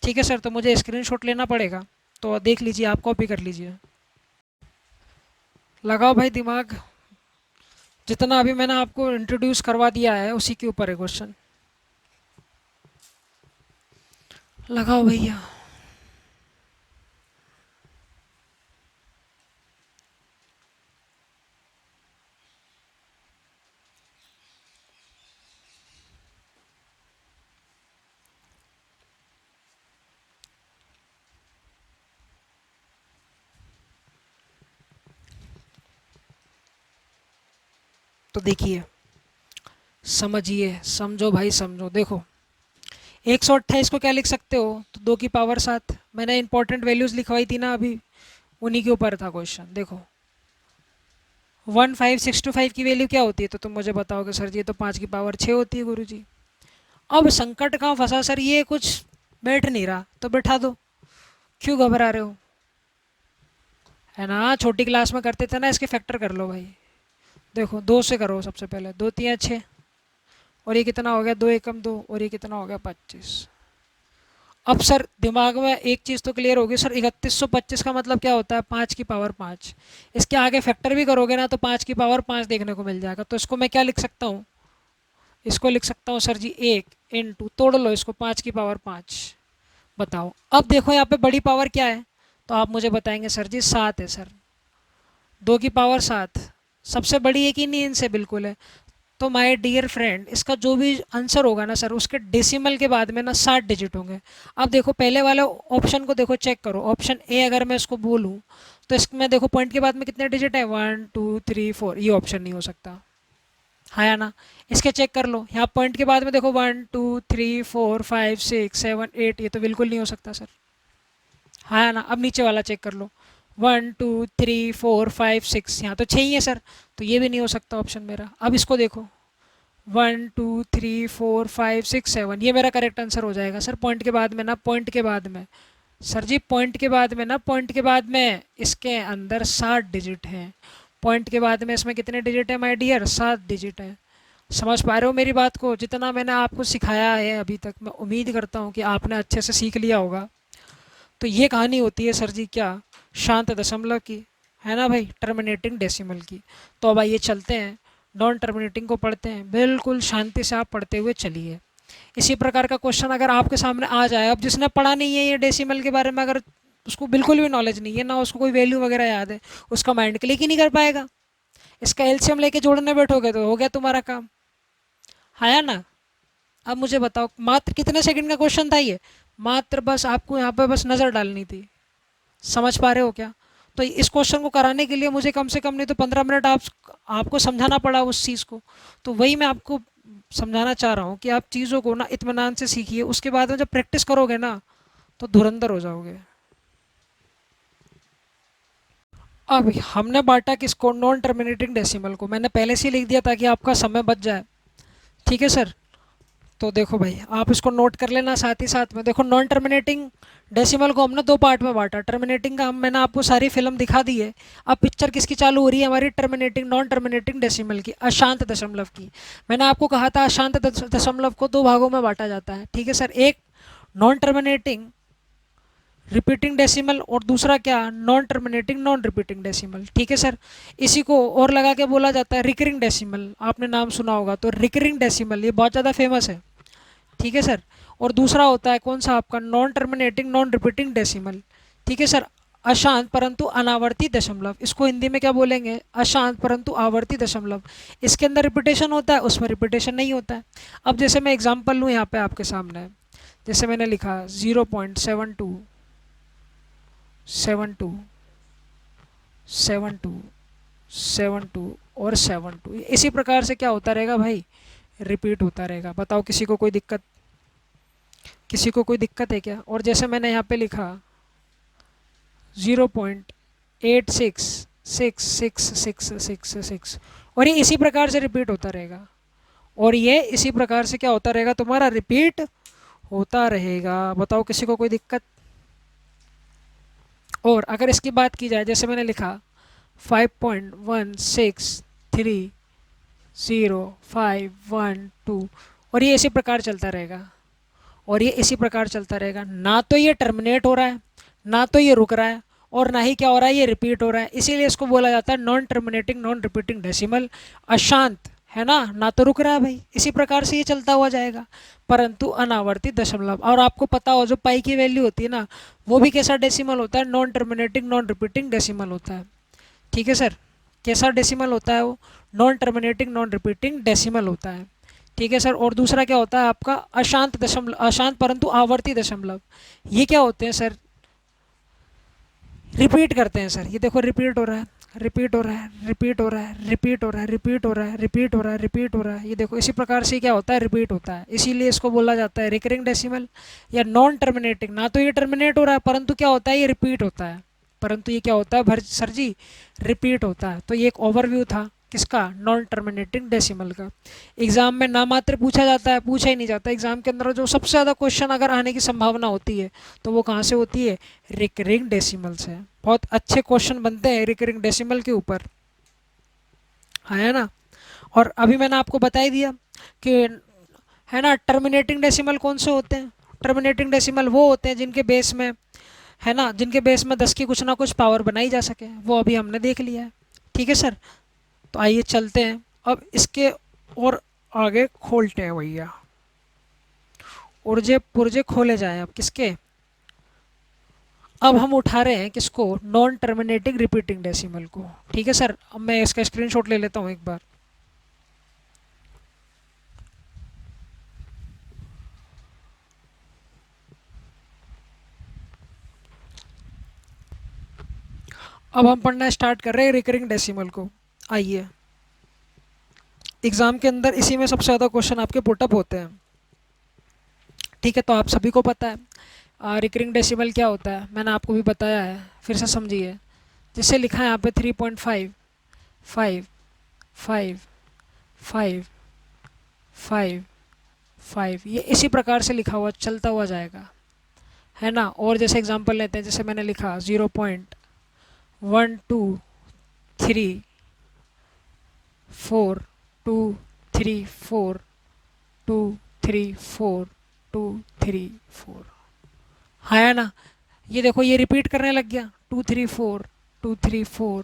ठीक है सर, तो मुझे स्क्रीनशॉट लेना पड़ेगा, तो देख लीजिए, आप कॉपी कर लीजिए। लगाओ भाई दिमाग, जितना अभी मैंने आपको इंट्रोड्यूस करवा दिया है उसी के ऊपर है क्वेश्चन। लगाओ भैया। तो देखिए, समझिए, समझो भाई समझो। देखो 128 को क्या लिख सकते हो, तो 2 की पावर 7। मैंने इंपॉर्टेंट वैल्यूज़ लिखवाई थी ना अभी, उन्हीं के ऊपर था क्वेश्चन। देखो 15625 की वैल्यू क्या होती है, तो तुम मुझे बताओगे सर जी ये तो 5 की पावर 6 होती है गुरुजी। अब संकट कहाँ फंसा सर, ये कुछ बैठ नहीं रहा तो बैठा दो, क्यों घबरा रहे हो, है ना। छोटी क्लास में करते थे ना, इसके फैक्टर कर लो भाई। देखो 2 से करो सबसे पहले, 2 3 6, और ये कितना हो गया, 2 एकम 2, और ये कितना हो गया 25। अब सर दिमाग में एक चीज़ तो क्लियर होगी सर, 3125 का मतलब क्या होता है, 5 की पावर 5। इसके आगे फैक्टर भी करोगे ना तो 5 की पावर 5 देखने को मिल जाएगा। तो इसको मैं क्या लिख सकता हूँ, इसको लिख सकता हूँ सर जी 1 × तोड़ लो इसको, 5 की पावर 5। बताओ अब देखो यहाँ पे बड़ी पावर क्या है, तो आप मुझे बताएंगे सर जी 7 है सर। 2 की पावर 7 सबसे बड़ी है कि नहीं, इनसे बिल्कुल है। तो माय डियर फ्रेंड, इसका जो भी आंसर होगा ना सर, उसके डेसिमल के बाद में ना 60 डिजिट होंगे। अब देखो पहले वाले ऑप्शन को देखो, चेक करो। ऑप्शन ए अगर मैं इसको बोलूँ तो इसमें देखो पॉइंट के बाद में कितने डिजिट है, 1 2 3 4। ये ऑप्शन नहीं हो सकता, हाँ या ना। इसके चेक कर लो, यहाँ पॉइंट के बाद में देखो 1 2 3 4 5 6 7 8, ये तो बिल्कुल नहीं हो सकता सर, हाँ या ना। अब नीचे वाला चेक कर लो, 1 2 3 4 5 6, यहाँ तो 6 ही है सर, तो ये भी नहीं हो सकता ऑप्शन मेरा। अब इसको देखो 1 2 3 4 5 6 7, ये मेरा करेक्ट आंसर हो जाएगा सर। पॉइंट के बाद में ना, पॉइंट के बाद में सर जी, पॉइंट के बाद में ना, पॉइंट के बाद में इसके अंदर 60 डिजिट हैं। पॉइंट के बाद में इसमें कितने डिजिट है माय डियर, 7 डिजिट है। समझ पा रहे हो मेरी बात को, जितना मैंने आपको सिखाया है अभी तक, मैं उम्मीद करता हूँ कि आपने अच्छे से सीख लिया होगा। तो ये कहानी होती है सर जी क्या, शांत दशमलव की, है ना भाई, टर्मिनेटिंग डेसिमल की। तो अब आइए चलते हैं, नॉन टर्मिनेटिंग को पढ़ते हैं। बिल्कुल शांति से आप पढ़ते हुए चलिए। इसी प्रकार का क्वेश्चन अगर आपके सामने आ जाए, अब जिसने पढ़ा नहीं है ये डेसिमल के बारे में, अगर उसको बिल्कुल भी नॉलेज नहीं है ना, उसको कोई वैल्यू वगैरह याद है, उसका माइंड क्लिक ही नहीं कर पाएगा। इसका एलसीएम लेके जोड़ने बैठोगे तो हो गया तुम्हारा काम, है ना। अब मुझे बताओ, मात्र कितने सेकंड का क्वेश्चन था ये, मात्र बस आपको यहाँ पे बस नज़र डालनी थी। समझ पा रहे हो क्या। तो इस क्वेश्चन को कराने के लिए मुझे कम से कम नहीं तो 15 मिनट आपको समझाना पड़ा उस चीज़ को। तो वही मैं आपको समझाना चाह रहा हूँ कि आप चीज़ों को ना इत्मीनान से सीखिए, उसके बाद में जब प्रैक्टिस करोगे ना तो धुरंधर हो जाओगे। अब हमने बांटा किसको, नॉन टर्मिनेटिंग डेसिमल को। मैंने पहले से ही लिख दिया ताकि आपका समय बच जाए, ठीक है सर। तो देखो भाई आप इसको नोट कर लेना, साथ ही साथ में देखो नॉन टर्मिनेटिंग डेसिमल को हमने 2 पार्ट में बांटा। टर्मिनेटिंग का मैंने आपको सारी फिल्म दिखा दी है। अब पिक्चर किसकी चालू हो रही है, हमारी टर्मिनेटिंग नॉन टर्मिनेटिंग डेसिमल की, अशांत दशमलव की। मैंने आपको कहा था अशांत दशमलव को 2 भागों में बांटा जाता है, ठीक है सर। एक नॉन टर्मिनेटिंग रिपीटिंग डेसिमल, और दूसरा क्या, non terminating non repeating decimal, ठीक है सर। इसी को और लगा के बोला जाता है रिकरिंग डेसिमल, आपने नाम सुना होगा। तो रिकरिंग डेसिमल ये बहुत ज़्यादा फेमस है, ठीक है सर। और दूसरा होता है कौन सा आपका, non terminating non repeating decimal, ठीक है सर। अशांत परंतु अनावर्ती दशमलव, इसको हिंदी में क्या बोलेंगे, अशांत परंतु आवर्ती दशमलव। इसके अंदर रिपीटेशन होता है, उसमें रिपीटेशन नहीं होता है। अब जैसे मैं एग्जांपल लूँ यहाँ पे आपके सामने, जैसे मैंने लिखा 0.72 72 72 72 और 72, इसी प्रकार से क्या होता रहेगा भाई, रिपीट होता रहेगा। बताओ किसी को कोई दिक्कत, किसी को कोई दिक्कत है क्या। और जैसे मैंने यहाँ पे लिखा 0.866666, और ये इसी प्रकार से रिपीट होता रहेगा, और ये इसी प्रकार से क्या होता रहेगा, तुम्हारा रिपीट होता रहेगा। बताओ किसी को कोई दिक्कत। और अगर इसकी बात की जाए, जैसे मैंने लिखा 5.1630512, और ये इसी प्रकार चलता रहेगा, और ये इसी प्रकार चलता रहेगा। ना तो ये टर्मिनेट हो रहा है, ना तो ये रुक रहा है, और ना ही क्या हो रहा है, ये रिपीट हो रहा है। इसीलिए इसको बोला जाता है non terminating non repeating decimal, अशांत, है ना तो रुक रहा है भाई, इसी प्रकार से ये चलता हुआ जाएगा, परंतु अनावर्ती दशमलव। और आपको पता हो जो पाई की वैल्यू होती है ना, वो भी कैसा डेसिमल होता है, non terminating non repeating decimal होता है, ठीक है सर। कैसा डेसिमल होता है वो, non terminating non repeating decimal होता है, ठीक है सर। और दूसरा क्या होता है आपका, अशांत दशमलव, अशांत परंतु आवर्ती दशमलव। ये क्या होते हैं सर, रिपीट करते हैं सर। ये देखो रिपीट हो रहा है, रिपीट हो रहा है, रिपीट हो रहा है, रिपीट हो रहा है, रिपीट हो रहा है, रिपीट हो रहा है, रिपीट हो रहा है। ये देखो इसी प्रकार से क्या होता है, रिपीट होता है। इसीलिए इसको बोला जाता है रिकरिंग डेसिमल या नॉन टर्मिनेटिंग। ना तो ये टर्मिनेट हो रहा है, परंतु क्या होता है, ये रिपीट होता है। परंतु ये क्या होता है सर जी, रिपीट होता है। तो ये एक ओवरव्यू था किसका, नॉन टर्मिनेटिंग डेसिमल का। एग्जाम में ना मात्र पूछा जाता है, पूछा ही नहीं जाता। एग्जाम के अंदर जो सबसे ज़्यादा क्वेश्चन अगर आने की संभावना होती है तो वो कहाँ से होती है, रिकरिंग डेसिमल से। बहुत अच्छे क्वेश्चन बनते हैं रिकरिंग डेसिमल के ऊपर, है ना। और अभी मैंने आपको बता ही दिया कि, है ना, टर्मिनेटिंग डेसिमल कौन से होते हैं। टर्मिनेटिंग डेसिमल वो होते हैं जिनके बेस में, है ना, जिनके बेस में 10 की कुछ ना कुछ पावर बनाई जा सके। वो अभी हमने देख लिया है। ठीक है सर, तो आइए चलते हैं अब इसके और आगे खोलते हैं भैया। उर्जे पुर्जे खोले जाएं अब किसके। अब हम उठा रहे हैं किसको, नॉन टर्मिनेटिंग रिपीटिंग डेसिमल को। ठीक है सर, अब मैं इसका स्क्रीनशॉट ले लेता हूँ एक बार। अब हम पढ़ना स्टार्ट कर रहे हैं रिकरिंग डेसिमल को। आइए, एग्जाम के अंदर इसी में सबसे ज़्यादा क्वेश्चन आपके पुटअप होते हैं। ठीक है, तो आप सभी को पता है रिकरिंग डेसिमल क्या होता है, मैंने आपको भी बताया है, फिर से समझिए। जिससे लिखा है यहाँ पे 3.5, 5, 5, 5, 5, 5, ये इसी प्रकार से लिखा हुआ चलता हुआ जाएगा, है ना। और जैसे एग्जांपल लेते हैं, जैसे मैंने लिखा 0.1 2 3 4 2 3 4 2 3 4, है ना। ये देखो ये रिपीट करने लग गया, 2 3 4, 2 3 4,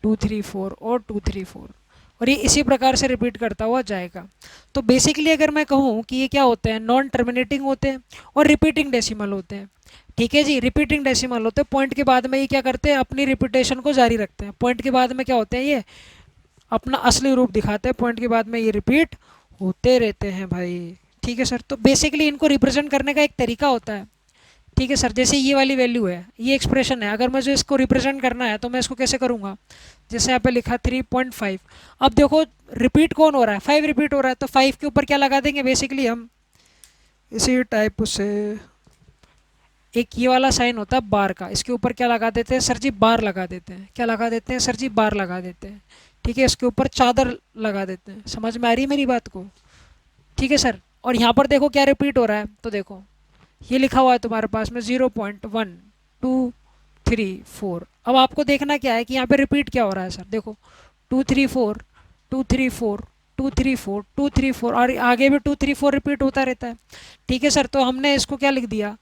2 3 4 और 2 3 4, और ये इसी प्रकार से रिपीट करता हुआ जाएगा। तो बेसिकली अगर मैं कहूँ कि ये क्या होते हैं, नॉन टर्मिनेटिंग होते हैं और रिपीटिंग डेसिमल होते हैं। ठीक है जी, रिपीटिंग डेसिमल होते हैं, पॉइंट के बाद में ये क्या करते हैं, अपनी रिपीटेशन को जारी रखते हैं। पॉइंट के बाद में क्या होते हैं, ये अपना असली रूप दिखाते हैं। पॉइंट के बाद में ये रिपीट होते रहते हैं भाई। ठीक है सर, तो बेसिकली इनको रिप्रेजेंट करने का एक तरीका होता है। ठीक है सर, जैसे ये वाली वैल्यू है, ये एक्सप्रेशन है, अगर मुझे इसको रिप्रेजेंट करना है तो मैं इसको कैसे करूँगा, जैसे यहाँ पे लिखा 3.5। अब देखो रिपीट कौन हो रहा है, 5 रिपीट हो रहा है, तो 5 के ऊपर क्या लगा देंगे, बेसिकली हम इसी टाइप से एक ये वाला साइन होता है बार का, इसके ऊपर क्या लगा देते हैं सर जी, बार लगा देते हैं। क्या लगा देते हैं सर जी, बार लगा देते हैं। ठीक है, इसके ऊपर चादर लगा देते हैं। समझ में आ रही है मेरी बात को। ठीक है सर, और यहाँ पर देखो क्या रिपीट हो रहा है, तो देखो ये लिखा हुआ है तुम्हारे पास में 0.1 2 3 4। अब आपको देखना क्या है कि यहाँ पे रिपीट क्या हो रहा है सर, देखो 2 3 4, 2 3 4, 2 3 4, 2 3 4, और आगे भी 2 3 4 रिपीट होता रहता है। ठीक है सर, तो हमने इसको क्या लिख दिया,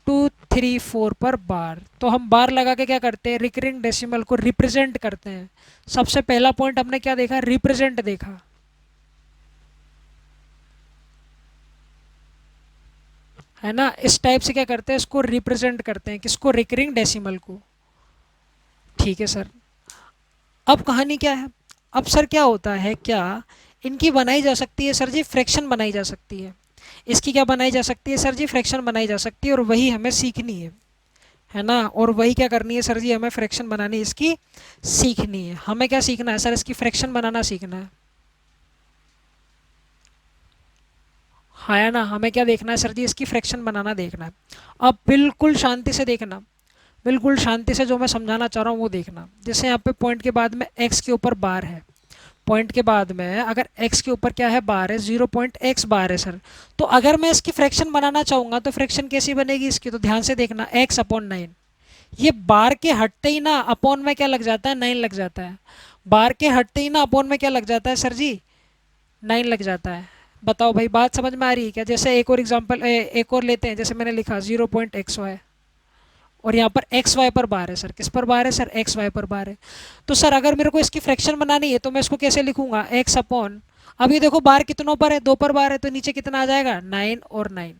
2 3 4 पर बार। तो हम बार लगा के क्या करते हैं, रिकरिंग डेसिमल को रिप्रेजेंट करते हैं। सबसे पहला पॉइंट हमने क्या देखा, रिप्रेजेंट देखा, है ना। इस टाइप से क्या करते हैं, इसको रिप्रेजेंट करते हैं, किसको, रिकरिंग डेसिमल को। ठीक है सर, अब कहानी क्या है, अब सर क्या होता है, क्या इनकी बनाई जा सकती है सर जी, फ्रैक्शन बनाई जा सकती है। इसकी क्या बनाई जा सकती है सर जी, फ्रैक्शन बनाई जा सकती है, और वही हमें सीखनी है ना। और वही क्या करनी है सर जी, हमें फ्रैक्शन बनानी इसकी सीखनी है। हमें क्या सीखना है सर, इसकी फ्रैक्शन बनाना सीखना है। हाँ ना, हमें क्या देखना है सर जी, इसकी फ्रैक्शन बनाना देखना है। अब बिल्कुल शांति से देखना, बिल्कुल शांति से जो मैं समझाना चाह रहा हूँ वो देखना। जैसे यहाँ पे पॉइंट के बाद में x के ऊपर बार है, पॉइंट के बाद में अगर x के ऊपर क्या है, बार है, 0.x बार है सर। तो अगर मैं इसकी फ्रैक्शन बनाना चाहूँगा तो फ्रैक्शन कैसी बनेगी इसकी, तो ध्यान से देखना, x/9। ये बार के हटते ही ना अपॉन में क्या लग जाता है, 9 लग जाता है। बार के हटते ही ना अपॉन में क्या लग जाता है सर जी, 9 लग जाता है। बताओ भाई, बात समझ में आ रही है क्या। जैसे एक और एग्जांपल, एक और लेते हैं, जैसे मैंने लिखा 0.xy, और यहाँ पर एक्स वाई पर बार है सर। किस पर बार है सर, एक्स वाई पर बार है। तो सर अगर मेरे को इसकी फ्रैक्शन बनानी है तो मैं इसको कैसे लिखूंगा, एक्स अपॉन, अभी देखो बार कितनों पर है, 2 पर बार है, तो नीचे कितना आ जाएगा, 9 और 9।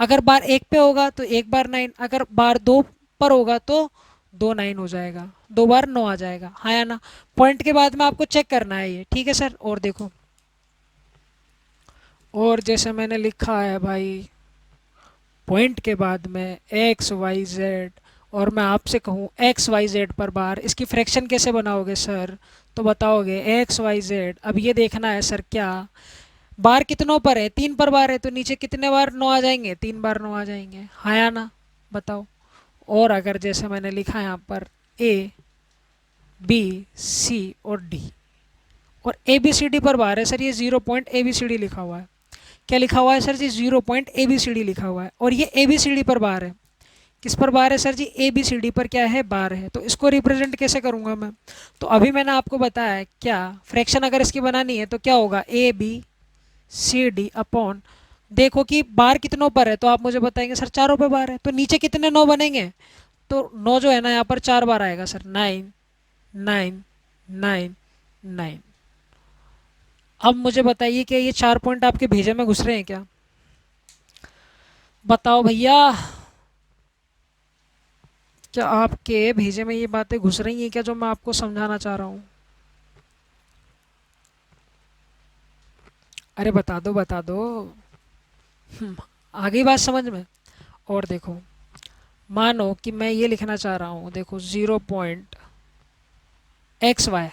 अगर बार 1 पे होगा तो 1 बार 9, अगर बार 2 पर होगा तो 2 9 हो जाएगा, 2 बार 9 आ जाएगा, हाँ या ना। पॉइंट के बाद में आपको चेक करना है ये। ठीक है सर, और देखो, और जैसे मैंने लिखा है भाई, पॉइंट के बाद में एक्स वाई जेड और मैं आपसे कहूँ एक्स वाई जेड पर बार, इसकी फ्रैक्शन कैसे बनाओगे सर? तो बताओगे एक्स वाई जेड। अब ये देखना है सर क्या बार कितनों पर है, 3 पर बार है, तो नीचे कितने बार 9 आ जाएंगे? 3 बार 9 आ जाएंगे, हाँ या ना? बताओ। और अगर जैसे मैंने लिखा है यहाँ पर ए बी सी और डी, और ए बी सी डी पर बार है सर, ये 0 point A B C D लिखा हुआ है। क्या लिखा हुआ है sir ji? 0 point A B C D लिखा हुआ है, और ये ए बी सी डी पर बार है। किस पर बार है sir ji? A B C D पर क्या है? बार है। तो इसको रिप्रेजेंट कैसे करूँगा मैं? तो अभी मैंने आपको बताया है क्या, फ्रैक्शन अगर इसकी बनानी है तो क्या होगा, A B C D upon, देखो कि बार कितनों पर है, तो आप मुझे बताएंगे सर चारों पे बार है, तो नीचे कितने 9 बनेंगे? तो 9 जो है ना यहाँ पर 4 बार आएगा सर, 9 9 9 9। अब मुझे बताइए कि ये 4 पॉइंट आपके भेजे में घुस रहे हैं क्या? बताओ भैया, क्या आपके भेजे में ये बातें घुस रही हैं क्या जो मैं आपको समझाना चाह रहा हूँ? अरे बता दो बता दो। आ गई बात समझ में? और देखो, मानो कि मैं ये लिखना चाह रहा हूँ, देखो 0 पॉइंट एक्स वाई,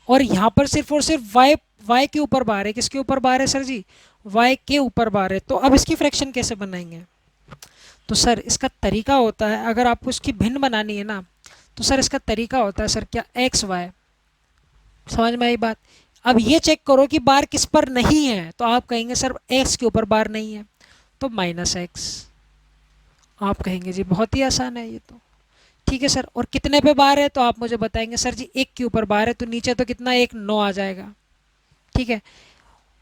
और यहाँ पर सिर्फ और सिर्फ वाई, वाई के ऊपर बार है। किसके ऊपर बार है सर जी? वाई के ऊपर बार है। तो अब इसकी फ्रैक्शन कैसे बनाएंगे? तो सर इसका तरीका होता है, अगर आपको इसकी भिन्न बनानी है ना, तो सर इसका तरीका होता है सर क्या, एक्स वाई। समझ में आई बात? अब ये चेक करो कि बार किस पर नहीं है, तो आप कहेंगे सर एक्स के ऊपर बार नहीं है, तो माइनस एक्स। आप कहेंगे जी बहुत ही आसान है ये तो। ठीक है सर, और कितने पे बार है? तो आप मुझे बताएंगे सर जी एक के ऊपर बार है, तो नीचे तो कितना, एक 9 आ जाएगा। ठीक है,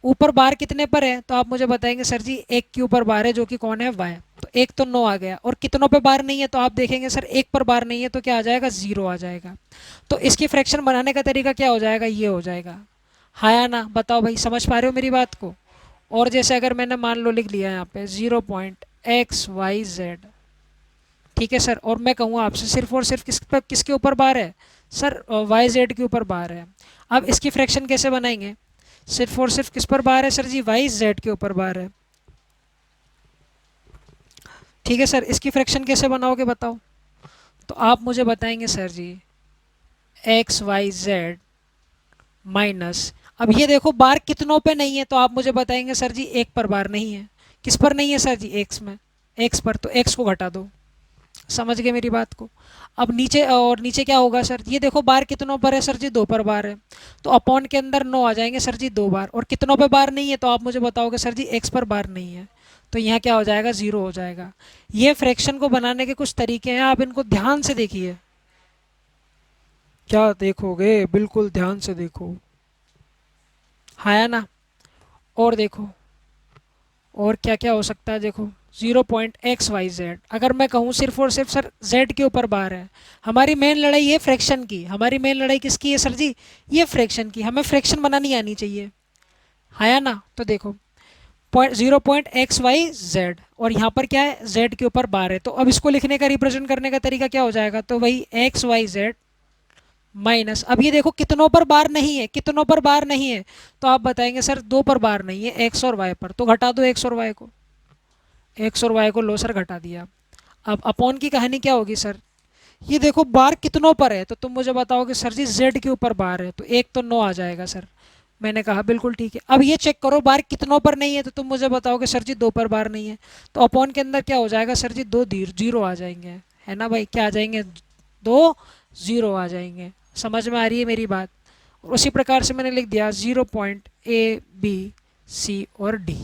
ऊपर बार कितने पर है? तो आप मुझे बताएंगे सर जी एक के ऊपर बार है, जो कि कौन है, वाई। तो एक तो 9 आ गया, और कितनों पे बार नहीं है? तो आप देखेंगे सर एक पर बार नहीं है, तो क्या आ जाएगा, 0 आ जाएगा। तो इसकी फ्रैक्शन बनाने का तरीका क्या हो जाएगा, ये हो जाएगा, हाँ या ना? बताओ भाई, समझ पा रहे हो मेरी बात को? और जैसे अगर मैंने मान लो लिख लिया यहाँ पे 0 पॉइंट एक्स वाई जेड, ठीक है सर, और मैं कहूँ आपसे सिर्फ और सिर्फ किसके ऊपर बार है सर? वाई जेड के ऊपर बार है। अब इसकी फ्रैक्शन कैसे बनाएंगे? सिर्फ और सिर्फ किस पर बार है सर जी? वाई जेड के ऊपर बार है। ठीक है सर, इसकी फ्रैक्शन कैसे बनाओगे बताओ? तो आप मुझे बताएंगे सर जी एक्स वाई जेड माइनस, अब ये देखो बार कितनों पे नहीं है, तो आप मुझे बताएंगे सर जी एक पर बार नहीं है। किस पर नहीं है सर जी? एक्स में, एक्स पर, तो एक्स को घटा दो। समझ गए मेरी बात को? अब नीचे, और नीचे क्या होगा सर? ये देखो बार कितनों पर है सर जी? 2 पर बार है, तो अपॉन के अंदर 9 आ जाएंगे सर जी 2 बार, और कितनों पे बार नहीं है? तो आप मुझे बताओगे सर जी एक्स पर बार नहीं है, तो यहाँ क्या हो जाएगा, 0 हो जाएगा। ये फ्रैक्शन को बनाने के कुछ तरीके हैं, आप इनको ध्यान से देखिए। क्या देखोगे? बिल्कुल ध्यान से देखो, हाँ या ना? और देखो, और क्या क्या हो सकता है, देखो 0 पॉइंट एक्स वाई जेड, अगर मैं कहूँ सिर्फ और सिर्फ सर जेड के ऊपर बार है। हमारी मेन लड़ाई है फ्रैक्शन की, हमारी मेन लड़ाई किसकी है सर जी? ये फ्रैक्शन की, हमें फ्रैक्शन बनानी आनी चाहिए, हाँ या ना? तो देखो 0 पॉइंट एक्स वाई जेड, और यहाँ पर क्या है, जेड के ऊपर बार है, तो अब इसको लिखने का, रिप्रेजेंट करने का तरीका क्या हो जाएगा? तो वही एक्स वाई जेड माइनस, अब ये देखो कितनों पर बार नहीं है, कितनों पर बार नहीं है? तो आप बताएंगे सर 2 पर बार नहीं है, एक्स और वाई पर, तो घटा दो एक्स और वाई को। एक्स और वाई को लो सर घटा दिया। अब अपॉन की कहानी क्या होगी सर? ये देखो बार कितनों पर है, तो तुम मुझे बताओगे सर जी जेड के ऊपर बार है, तो एक तो 9 आ जाएगा सर। मैंने कहा बिल्कुल ठीक है। अब ये चेक करो बार कितनों पर नहीं है, तो तुम मुझे बताओगे सर जी 2 पर बार नहीं है, तो अपॉन के अंदर क्या हो जाएगा सर जी, 2 जीरो आ जाएंगे, है ना भाई? क्या आ जाएंगे? 2 जीरो आ जाएंगे। समझ में आ रही है मेरी बात? और उसी प्रकार से मैंने लिख दिया 0 पॉइंट ए बी सी और डी,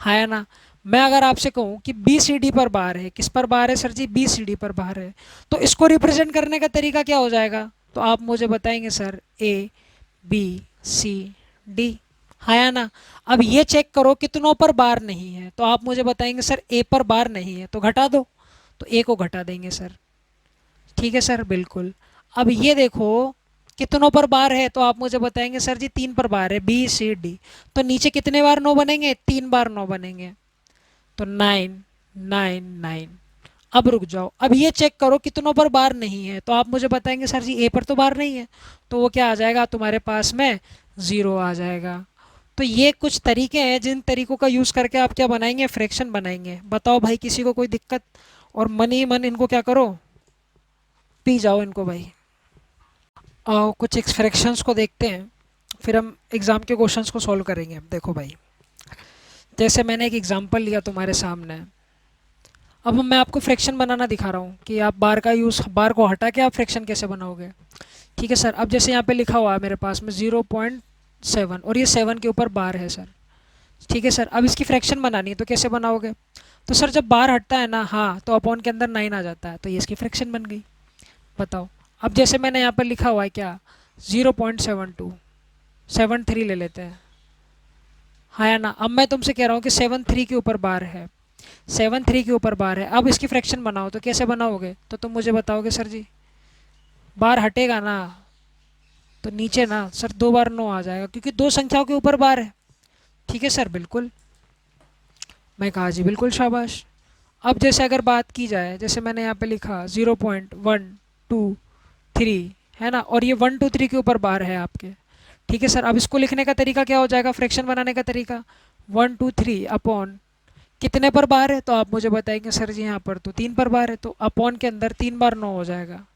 है ना? मैं अगर आपसे कहूँ कि बी सी डी पर बार है, किस पर बार है सर जी? बी सी डी पर बार है, तो इसको रिप्रेजेंट करने का तरीका क्या हो जाएगा? तो आप मुझे बताएंगे sir A B C D, है ना? अब ये चेक करो कितनों पर बार नहीं है, तो आप मुझे बताएंगे सर ए पर बार नहीं है, तो घटा दो, तो ए को घटा देंगे सर। ठीक है सर, बिल्कुल। अब ये देखो कितनों पर बार है, तो आप मुझे बताएंगे सर जी 3 पर बार है, बी सी डी, तो नीचे कितने बार 9 बनेंगे? 3 बार 9 बनेंगे, तो 9 9 9। अब रुक जाओ, अब ये चेक करो कितनों पर बार नहीं है, तो आप मुझे बताएंगे सर जी ए पर तो बार नहीं है, तो वो क्या आ जाएगा तुम्हारे पास में? 0 आ जाएगा। तो ये कुछ तरीके हैं जिन तरीकों का यूज़ करके आप क्या बनाएंगे? फ्रैक्शन बनाएंगे। बताओ भाई, किसी को कोई दिक्कत? और मन ही मन इनको क्या करो, पी जाओ इनको भाई। आओ कुछ एक्सप्रेशंस को देखते हैं, फिर हम एग्ज़ाम के क्वेश्चंस को सॉल्व करेंगे। देखो भाई, जैसे मैंने एक एग्जांपल लिया तुम्हारे सामने, अब मैं आपको फ्रैक्शन बनाना दिखा रहा हूँ कि आप बार का यूज़, बार को हटा के आप फ्रैक्शन कैसे बनाओगे। ठीक है सर, अब जैसे यहाँ पे लिखा हुआ है मेरे पास में 0.7 और ये 7 के ऊपर बार है सर। ठीक है सर, अब इसकी फ्रैक्शन बनानी है तो कैसे बनाओगे। तो सर जब बार हटता है ना, हाँ, तो अपॉन के अंदर 9 आ जाता है, तो ये इसकी फ्रैक्शन बन गई। बताओ, अब जैसे मैंने यहाँ पर लिखा हुआ है क्या, 0.72, 73 ले लेते हैं, हाँ या ना। अब मैं तुमसे कह रहा हूँ कि 73 के ऊपर बार है, 73 के ऊपर बार है, अब इसकी फ्रैक्शन बनाओ, तो कैसे बनाओगे, तो तुम मुझे बताओगे सर जी। बार हटेगा ना, तो नीचे ना सर 2 बार 9 आ जाएगा, क्योंकि दो संख्याओं के ऊपर बार है। ठीक है सर, बिल्कुल। मैं कहा जी बिल्कुल, शाबाश। अब जैसे अगर बात की जाए, जैसे मैंने यहाँ पे लिखा 0.123 है ना, और ये 123 के ऊपर बार है आपके। ठीक है सर, अब इसको लिखने का तरीका क्या हो जाएगा, फ्रैक्शन बनाने का तरीका, 123 अपॉन कितने पर बार है, तो आप मुझे बताएंगे सर जी यहाँ पर तो 3 पर बार है, तो अपॉन के अंदर 3 बार 9 हो जाएगा।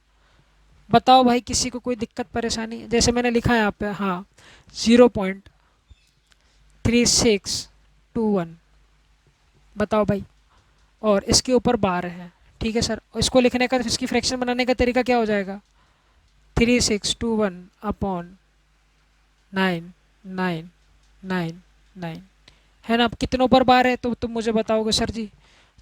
बताओ भाई, किसी को कोई दिक्कत परेशानी। जैसे मैंने लिखा है यहाँ पे, हाँ, 0.3621, बताओ भाई, और इसके ऊपर बार है। ठीक है सर, इसको लिखने का, इसकी फ्रैक्शन बनाने का तरीका क्या हो जाएगा, 3621 अपॉन 9 है ना। अब कितनों पर बार है, तो तुम मुझे बताओगे सर जी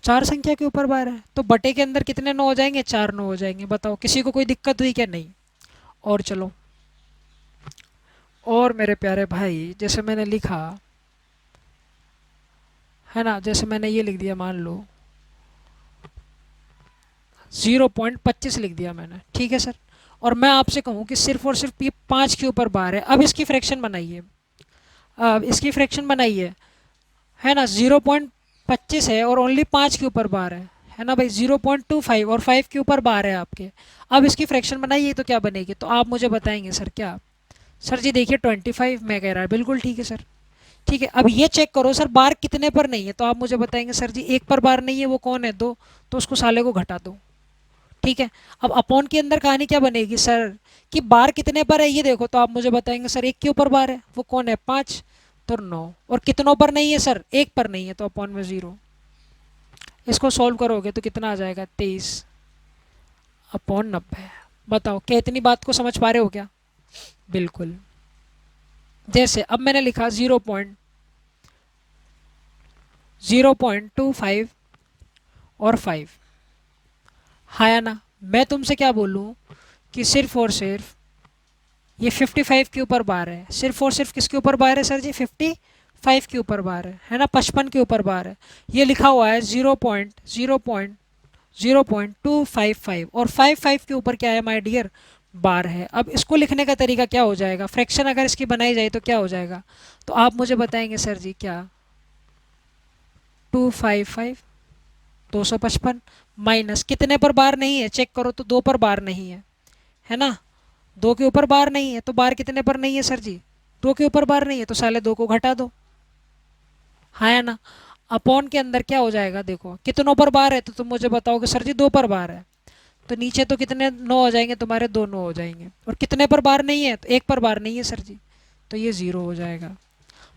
4 संख्या के ऊपर बार है, तो बटे के अंदर कितने 9 हो जाएंगे, 4 9 हो जाएंगे। बताओ, किसी को कोई दिक्कत हुई क्या, नहीं। और चलो, और मेरे प्यारे भाई, जैसे मैंने लिखा है ना, जैसे मैंने ये लिख दिया, मान लो 0.25 लिख दिया मैंने। ठीक है सर, और मैं आपसे कहूँ कि सिर्फ और सिर्फ ये 5 के ऊपर बार है, अब इसकी फ्रैक्शन बनाइए। अब इसकी फ्रैक्शन बनाइए, है ना, 0.25 है और ओनली 5 के ऊपर बार है ना भाई, 0.25 और 5 के ऊपर बार है आपके। अब इसकी फ्रैक्शन बनाइए तो क्या बनेगी, तो आप मुझे बताएंगे सर क्या। सर जी देखिए 25 मैं कह रहा है, बिल्कुल ठीक है सर। ठीक है, अब ये चेक करो सर, बार कितने पर नहीं है, तो आप मुझे बताएंगे सर जी एक पर बार नहीं है, वो कौन है, दो, तो उसको साले को घटा दो। ठीक है, अब अपॉन के अंदर कहानी क्या बनेगी सर, कि बार कितने पर है ये देखो, तो आप मुझे बताएंगे सर एक के ऊपर बार है, वो कौन है, 5, तो 9, और कितनों पर नहीं है सर, एक पर नहीं है, तो अपॉन में 0। इसको सॉल्व करोगे तो कितना आ जाएगा, 23/90। बताओ, क्या इतनी बात को समझ पा रहे हो क्या, बिल्कुल। जैसे अब मैंने लिखा 0.25 और 5, हाँ या ना। मैं तुमसे क्या बोलूँ कि सिर्फ और सिर्फ ये 55 के ऊपर बार है, सिर्फ और सिर्फ किसके ऊपर बार है सर जी, 55 के ऊपर बार है ना, 55 के ऊपर बार है। ये लिखा हुआ है 0.255 और 55 के ऊपर क्या है माय डियर, बार है। अब इसको लिखने का तरीका क्या हो जाएगा, फ्रैक्शन अगर इसकी बनाई जाए तो क्या हो जाएगा, तो आप मुझे बताएंगे सर जी क्या, 255, 255 माइनस कितने पर बार नहीं है, चेक करो तो 2 पर बार नहीं है ना, 2 के ऊपर बार नहीं है, तो बार कितने पर नहीं है सर जी, 2 के ऊपर बार नहीं है, तो साले 2 को घटा दो, हाँ है ना। अपॉन के अंदर क्या हो जाएगा, देखो कितनों पर बार है, तो तुम मुझे बताओगे सर जी 2 पर बार है, तो नीचे तो कितने 9 हो जाएंगे तुम्हारे, 2 9 हो जाएंगे, और कितने पर बार नहीं है, तो 1 पर बार नहीं है सर जी, तो ये 0 हो जाएगा।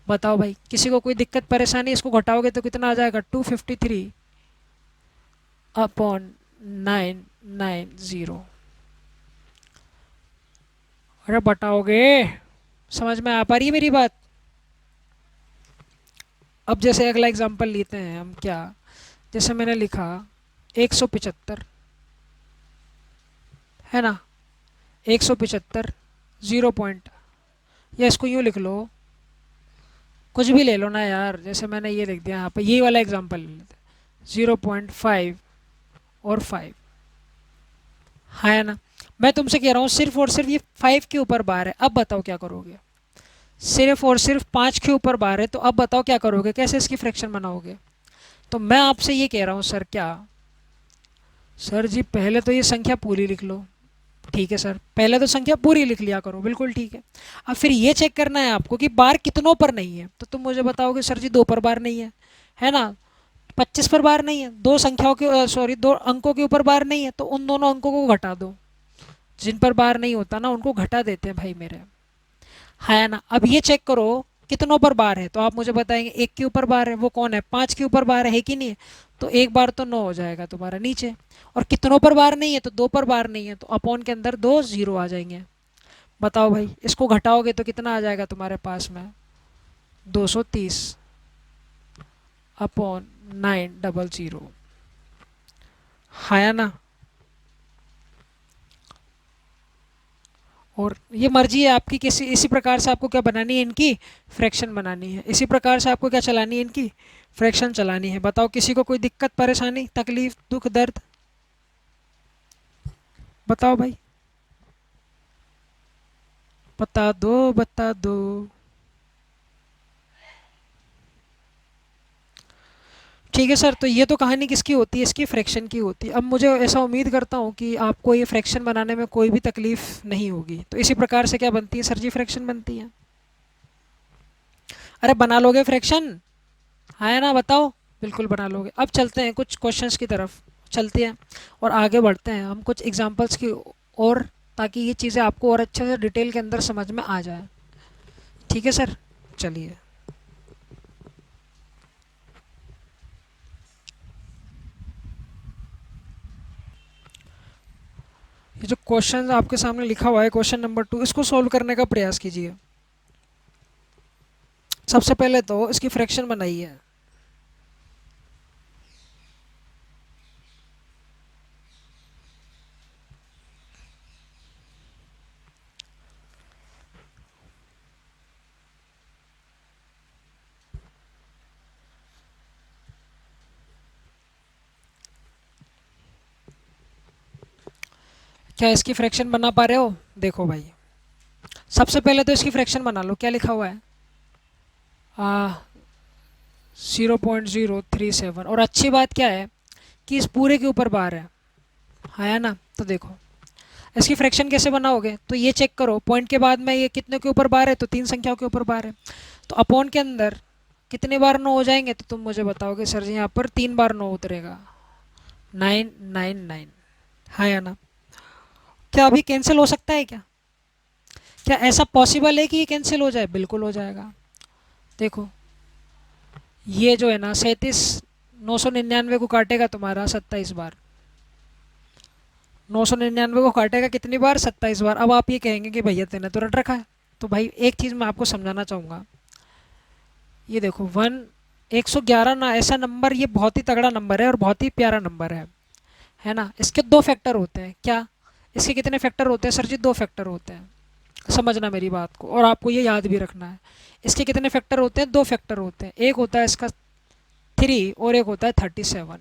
बताओ भाई, किसी को कोई दिक्कत परेशानी, इसको घटाओगे तो कितना आ जाएगा, 253/990। अरे बताओगे, समझ में आ पा रही है मेरी बात। अब जैसे अगला एग्जांपल लेते हैं हम, क्या, जैसे मैंने लिखा 175 है ना, 175 जीरो पॉइंट, या इसको यूँ लिख लो, कुछ भी ले लो ना यार, जैसे मैंने ये लिख दिया यहाँ पे, ये वाला एग्जांपल ले लेते हैं, 0.5 और 5, है ना। मैं तुमसे कह रहा हूँ सिर्फ और सिर्फ ये 5 के ऊपर बार है, अब बताओ क्या करोगे, सिर्फ और सिर्फ 5 के ऊपर बार है, तो अब बताओ क्या करोगे, कैसे इसकी फ्रैक्शन बनाओगे। तो मैं आपसे ये कह रहा हूँ सर क्या, सर जी पहले तो ये संख्या पूरी लिख लो। ठीक है सर, पहले तो संख्या पूरी लिख लिया करो, बिल्कुल ठीक है। अब फिर ये चेक करना है आपको कि बार कितनों पर नहीं है, तो तुम मुझे बताओगे सर जी 2 पर बार नहीं है ना, 25 पर बार नहीं है, दो संख्याओं के सॉरी दो अंकों के ऊपर बार नहीं है, तो उन दोनों अंकों को घटा दो। जिन पर बार नहीं होता ना उनको घटा देते हैं भाई मेरे। है ना। अब ये चेक करो कितनों पर बार है, तो आप मुझे बताएंगे एक के ऊपर बार है, वो कौन है, 5 के ऊपर बार है कि नहीं है, तो एक बार तो 9 हो जाएगा तुम्हारा नीचे। और कितनों पर बार नहीं है, तो 2 पर बार नहीं है, तो अपॉन के अंदर 2 जीरो आ जाएंगे। बताओ भाई, इसको घटाओगे तो कितना आ जाएगा तुम्हारे पास में, 230 अपॉन 900। है ना। और ये मर्जी है आपकी, किसी इसी प्रकार से आपको क्या बनानी है, इनकी फ्रैक्शन बनानी है, इसी प्रकार से आपको क्या चलानी है, इनकी फ्रैक्शन चलानी है। बताओ किसी को कोई दिक्कत परेशानी तकलीफ दुख दर्द, बताओ भाई, बता दो बता दो। ठीक है सर, तो ये तो कहानी किसकी होती है, इसकी फ्रैक्शन की होती है। अब मुझे ऐसा उम्मीद करता हूँ कि आपको ये फ्रैक्शन बनाने में कोई भी तकलीफ नहीं होगी। तो इसी प्रकार से क्या बनती है सर जी, फ्रैक्शन बनती है। अरे बना लोगे फ्रैक्शन, है ना, बताओ। बिल्कुल बना लोगे। अब चलते हैं कुछ क्वेश्चंस की तरफ, चलते हैं और आगे बढ़ते हैं हम कुछ एग्जांपल्स की और, ताकि ये चीज़ें आपको और अच्छे से डिटेल के अंदर समझ में आ जाए। ठीक है सर, चलिए। ये जो क्वेश्चन आपके सामने लिखा हुआ है क्वेश्चन नंबर 2, इसको सॉल्व करने का प्रयास कीजिए। सबसे पहले तो इसकी फ्रैक्शन बनाइए। क्या इसकी फ्रैक्शन बना पा रहे हो, देखो भाई। सबसे पहले तो इसकी फ्रैक्शन बना लो, क्या लिखा हुआ है, 0.037। और अच्छी बात क्या है कि इस पूरे के ऊपर बार है ना। तो देखो इसकी फ्रैक्शन कैसे बनाओगे, तो ये चेक करो पॉइंट के बाद में ये कितने के ऊपर बार है, तो 3 संख्याओं के ऊपर बार है। तो अपॉन के अंदर कितने बार 9 हो जाएंगे, तो तुम मुझे बताओगे सर जी यहाँ पर 3 बार 9 उतरेगा, 999। हाँ या ना। क्या अभी कैंसिल हो सकता है क्या, क्या ऐसा पॉसिबल है कि ये कैंसिल हो जाए, बिल्कुल हो जाएगा। देखो ये जो है ना 37 999 को काटेगा तुम्हारा 27 बार, 999 को काटेगा कितनी बार, 27 बार। अब आप ये कहेंगे कि भैया तेने तो रट रखा है। तो भाई एक चीज़ मैं आपको समझाना चाहूँगा, ये देखो 111 ना ऐसा नंबर, ये बहुत ही तगड़ा नंबर है और बहुत ही प्यारा नंबर है ना। इसके दो फैक्टर होते हैं, क्या, इसके कितने फैक्टर होते हैं सर जी, दो फैक्टर होते हैं। समझना मेरी बात को, और आपको ये याद भी रखना है। इसके कितने फैक्टर होते हैं, दो फैक्टर होते हैं। एक होता है इसका 3 और एक होता है 37।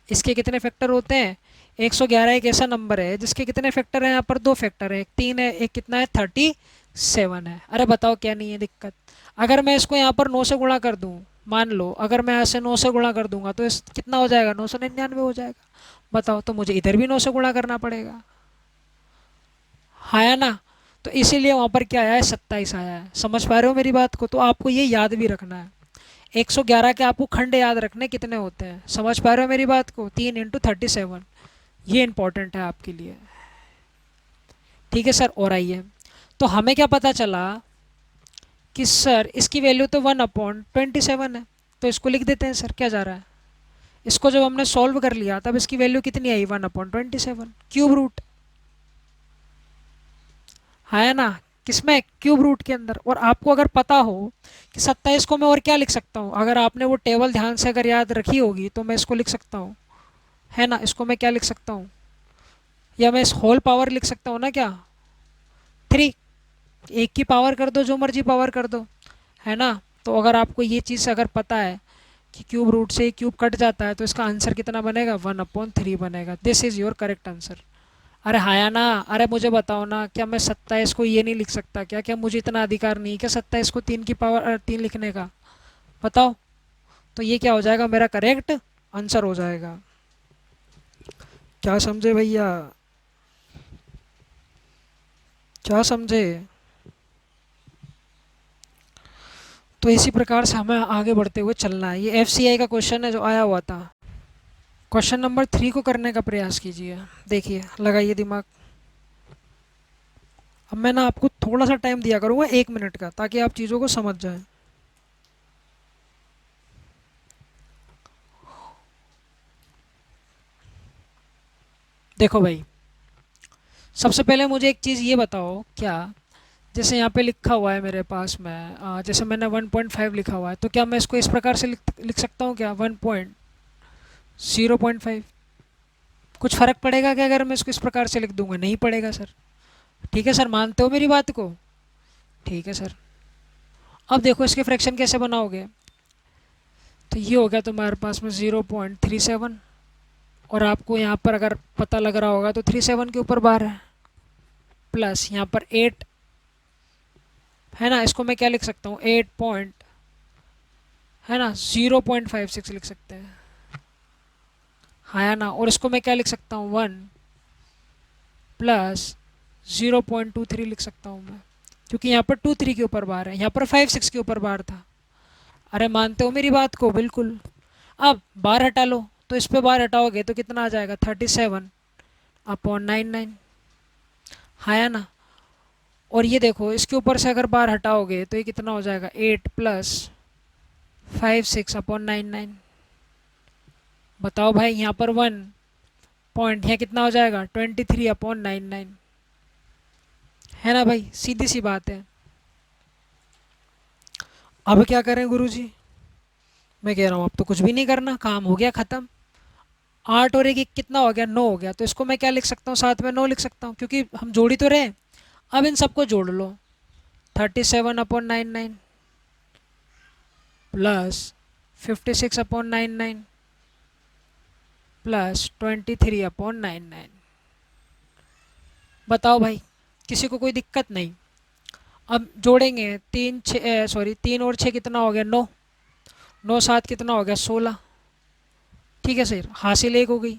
इसके कितने फैक्टर होते हैं, 111 एक ऐसा नंबर है जिसके कितने फैक्टर हैं, यहाँ पर दो फैक्टर है, एक 3 है एक कितना है 37 है। अरे बताओ क्या नहीं है दिक्कत। अगर मैं इसको यहाँ पर 9 से गुणा कर दूँ, मान लो अगर मैं ऐसे 9 से गुणा कर दूंगा तो इस कितना हो जाएगा, 999 हो जाएगा। बताओ, तो मुझे इधर भी 9 से गुणा करना पड़ेगा, है ना। तो इसीलिए वहाँ पर क्या आया है, 27 आया है। समझ पा रहे हो मेरी बात को, तो आपको ये याद भी रखना है। 111 के आपको खंड याद रखने कितने होते हैं, समझ पा रहे हो मेरी बात को, 3 × 37। ये इंपॉर्टेंट है आपके लिए। ठीक है सर, और आइए, तो हमें क्या पता चला कि सर इसकी वैल्यू तो 1/27 है। तो इसको लिख देते हैं सर, क्या जा रहा है। इसको जब हमने सॉल्व कर लिया तब इसकी वैल्यू कितनी आई, 1/27 क्यूब रूट, है ना। किसमें, क्यूब रूट के अंदर। और आपको अगर पता हो कि 27 को मैं और क्या लिख सकता हूँ, अगर आपने वो टेबल ध्यान से अगर याद रखी होगी तो मैं इसको लिख सकता हूँ, है ना। इसको मैं क्या लिख सकता हूँ, या मैं इस होल पावर लिख सकता हूँ ना, क्या 3, एक की पावर कर दो, जो मर्जी पावर कर दो, है ना। तो अगर आपको ये चीज़ अगर पता है कि क्यूब रूट से क्यूब कट जाता है, तो इसका आंसर कितना बनेगा, 1/3 बनेगा। This is your correct answer. अरे हाया ना, अरे मुझे बताओ ना, क्या मैं 27 को ये नहीं लिख सकता क्या, क्या मुझे इतना अधिकार नहीं है क्या 27 को 3 की पावर 3 लिखने का, बताओ। तो ये क्या हो जाएगा, मेरा करेक्ट आंसर हो जाएगा। क्या समझे भैया, क्या समझे। तो इसी प्रकार से हमें आगे बढ़ते हुए चलना है। ये एफसीआई का क्वेश्चन है जो आया हुआ था। क्वेश्चन नंबर 3 को करने का प्रयास कीजिए। देखिए, लगाइए दिमाग। अब मैं ना आपको थोड़ा सा टाइम दिया करूँगा 1 मिनट का, ताकि आप चीज़ों को समझ जाएं। देखो भाई, सबसे पहले मुझे एक चीज़ ये बताओ, क्या जैसे यहाँ पे लिखा हुआ है मेरे पास में, जैसे मैंने 1.5 लिखा हुआ है, तो क्या मैं इसको इस प्रकार से लिख सकता हूँ क्या, 1.0.5? कुछ फ़र्क पड़ेगा क्या अगर मैं इसको इस प्रकार से लिख दूंगा? नहीं पड़ेगा सर। ठीक है सर, मानते हो मेरी बात को? ठीक है सर। अब देखो इसके फ्रैक्शन कैसे बनाओगे। तो ये हो गया तुम्हारे पास में 0.37, और आपको यहाँ पर अगर पता लग रहा होगा तो 37 के ऊपर बार है, प्लस यहाँ पर 8 है ना। इसको मैं क्या लिख सकता हूँ, 8 पॉइंट है ना 0.56 लिख सकते हैं, हाँ है ना। और इसको मैं क्या लिख सकता हूँ, 1 प्लस 0.23 लिख सकता हूँ मैं, क्योंकि यहाँ पर 23 के ऊपर बार है, यहाँ पर 56 के ऊपर बार था। अरे मानते हो मेरी बात को? बिल्कुल। अब बार हटा लो, तो इस पे बार हटाओगे तो कितना आ जाएगा, 37/99, हाँ है ना। और ये देखो इसके ऊपर से अगर बार हटाओगे तो ये कितना हो जाएगा, 8 प्लस 56/99। बताओ भाई, यहाँ पर 1 पॉइंट, यहाँ कितना हो जाएगा, 23/99, है ना भाई। सीधी सी बात है। अब क्या करें गुरुजी? मैं कह रहा हूँ अब तो कुछ भी नहीं करना, काम हो गया ख़त्म। 8 और 1 कितना हो गया, 9 हो गया। तो इसको मैं क्या लिख सकता हूँ, साथ में 9 लिख सकता हूँ, क्योंकि हम जोड़ ही तो रहे। अब इन सबको जोड़ लो, 37/99 प्लस 56/99 प्लस 23/99। बताओ भाई, किसी को कोई दिक्कत नहीं? अब जोड़ेंगे, 3 और 6 कितना हो गया, 9। 9 7 कितना हो गया, 16। ठीक है सर, हासिल 1 हो गई।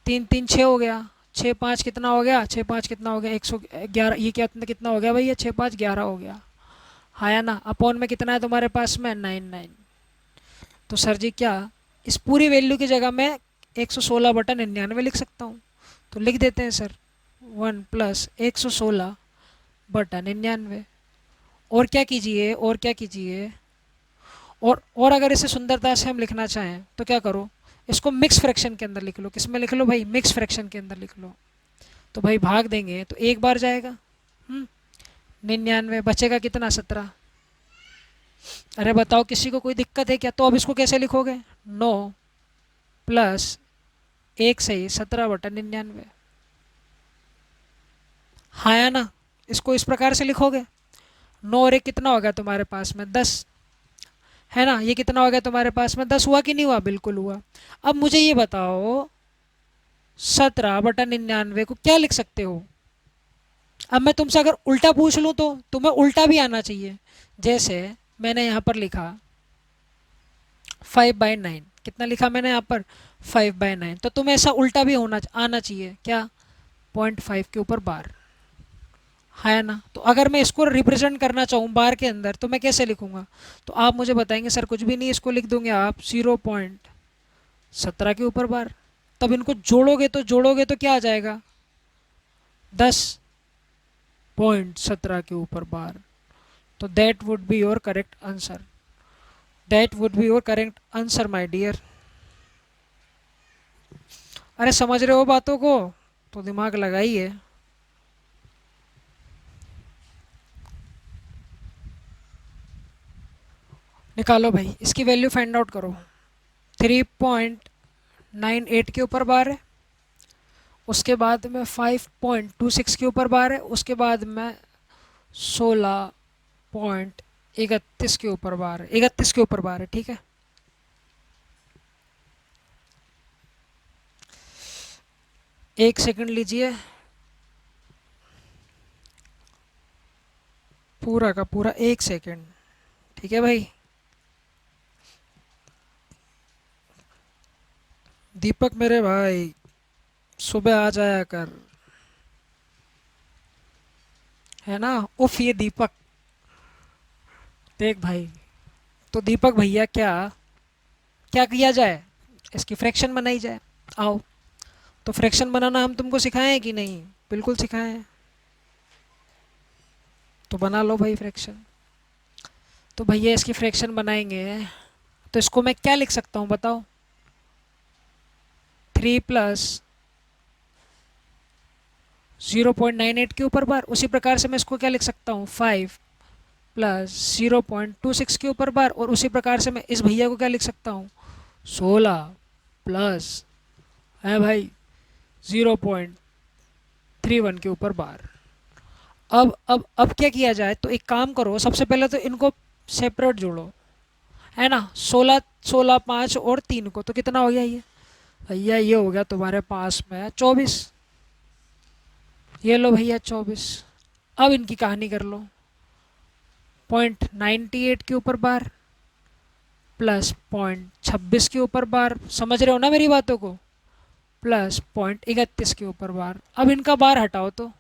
3 3 6 हो गया। 6 5 कितना हो गया, 6 5 कितना हो गया, 111। ये क्या कितना हो गया भैया, 6 5 11 हो गया, हाँ या ना। अपॉन में कितना है तुम्हारे पास में, 99। तो सर जी क्या इस पूरी वैल्यू की जगह मैं 116/99 लिख सकता हूँ? तो लिख देते हैं सर, 1 प्लस 116/99। और क्या कीजिए, और क्या कीजिए, और अगर इसे सुंदरता से हम लिखना चाहें तो क्या करो, इसको मिक्स फ्रैक्शन के अंदर लिख लो। किस में लिख लो भाई, मिक्स फ्रैक्शन के अंदर लिख लो। तो भाई भाग देंगे तो एक बार जाएगा, 99, बचेगा कितना, 17। अरे बताओ, किसी को कोई दिक्कत है क्या? तो अब इसको कैसे लिखोगे, 9 प्लस 1 से ही 17/99, हाँ या ना। इसको इस प्रकार से लिखोगे। 9 और 1 कितना हो गया तुम्हारे पास में, 10, है ना। ये कितना हो गया तुम्हारे पास में, 10 हुआ कि नहीं हुआ? बिल्कुल हुआ। अब मुझे ये बताओ, 17/99 को क्या लिख सकते हो? अब मैं तुमसे अगर उल्टा पूछ लूँ तो तुम्हें उल्टा भी आना चाहिए। जैसे मैंने यहाँ पर लिखा 5/9, कितना लिखा मैंने यहाँ पर, 5/9। तो तुम्हें ऐसा उल्टा भी होना आना चाहिए, क्या, 0.5 के ऊपर बार, है ना। तो अगर मैं इसको रिप्रेजेंट करना चाहूँ बार के अंदर तो मैं कैसे लिखूँगा? तो आप मुझे बताएंगे सर कुछ भी नहीं, इसको लिख दूंगे आप 0.17 के ऊपर बार। तब इनको जोड़ोगे तो क्या आ जाएगा, 10.17 के ऊपर बार। तो that would be your correct answer, that would be your correct answer my dear. अरे समझ रहे हो बातों को? तो दिमाग लगाइए। निकालो भाई, इसकी वैल्यू फाइंड आउट करो। 3.98 के ऊपर बार है, उसके बाद में 5.26 के ऊपर बार है, उसके बाद में 16.31 के ऊपर बार है, 31 के ऊपर बार है। ठीक है, एक सेकंड लीजिए, पूरा का पूरा 1 सेकंड। ठीक है भाई। दीपक मेरे भाई, सुबह आ जाया कर, है ना। उफ, ये दीपक देख भाई, तो दीपक भैया क्या क्या किया जाए, इसकी फ्रैक्शन बनाई जाए। आओ, तो फ्रैक्शन बनाना हम तुमको सिखाएं हैं कि नहीं? बिल्कुल सिखाएं हैं। तो बना लो भाई फ्रैक्शन। तो भैया इसकी फ्रैक्शन बनाएंगे, तो इसको मैं क्या लिख सकता हूँ बताओ? 3 प्लस 0.98 के ऊपर बार। उसी प्रकार से मैं इसको क्या लिख सकता हूँ? 5 प्लस 0.26 के ऊपर बार। और उसी प्रकार से मैं इस भैया को क्या लिख सकता हूँ? 16 प्लस है भाई 0.31 के ऊपर बार। अब क्या किया जाए? तो एक काम करो, सबसे पहले तो इनको सेपरेट जोड़ो, है ना। 16 16 5 और 3 को, तो कितना हो गया ये? भैया ये हो गया तुम्हारे पास में 24। ये लो भैया 24। अब इनकी कहानी कर लो। 0.98 के ऊपर बार प्लस 0.26 के ऊपर बार, समझ रहे हो ना मेरी बातों को? प्लस 0.31 के ऊपर बार। अब इनका बार हटाओ तो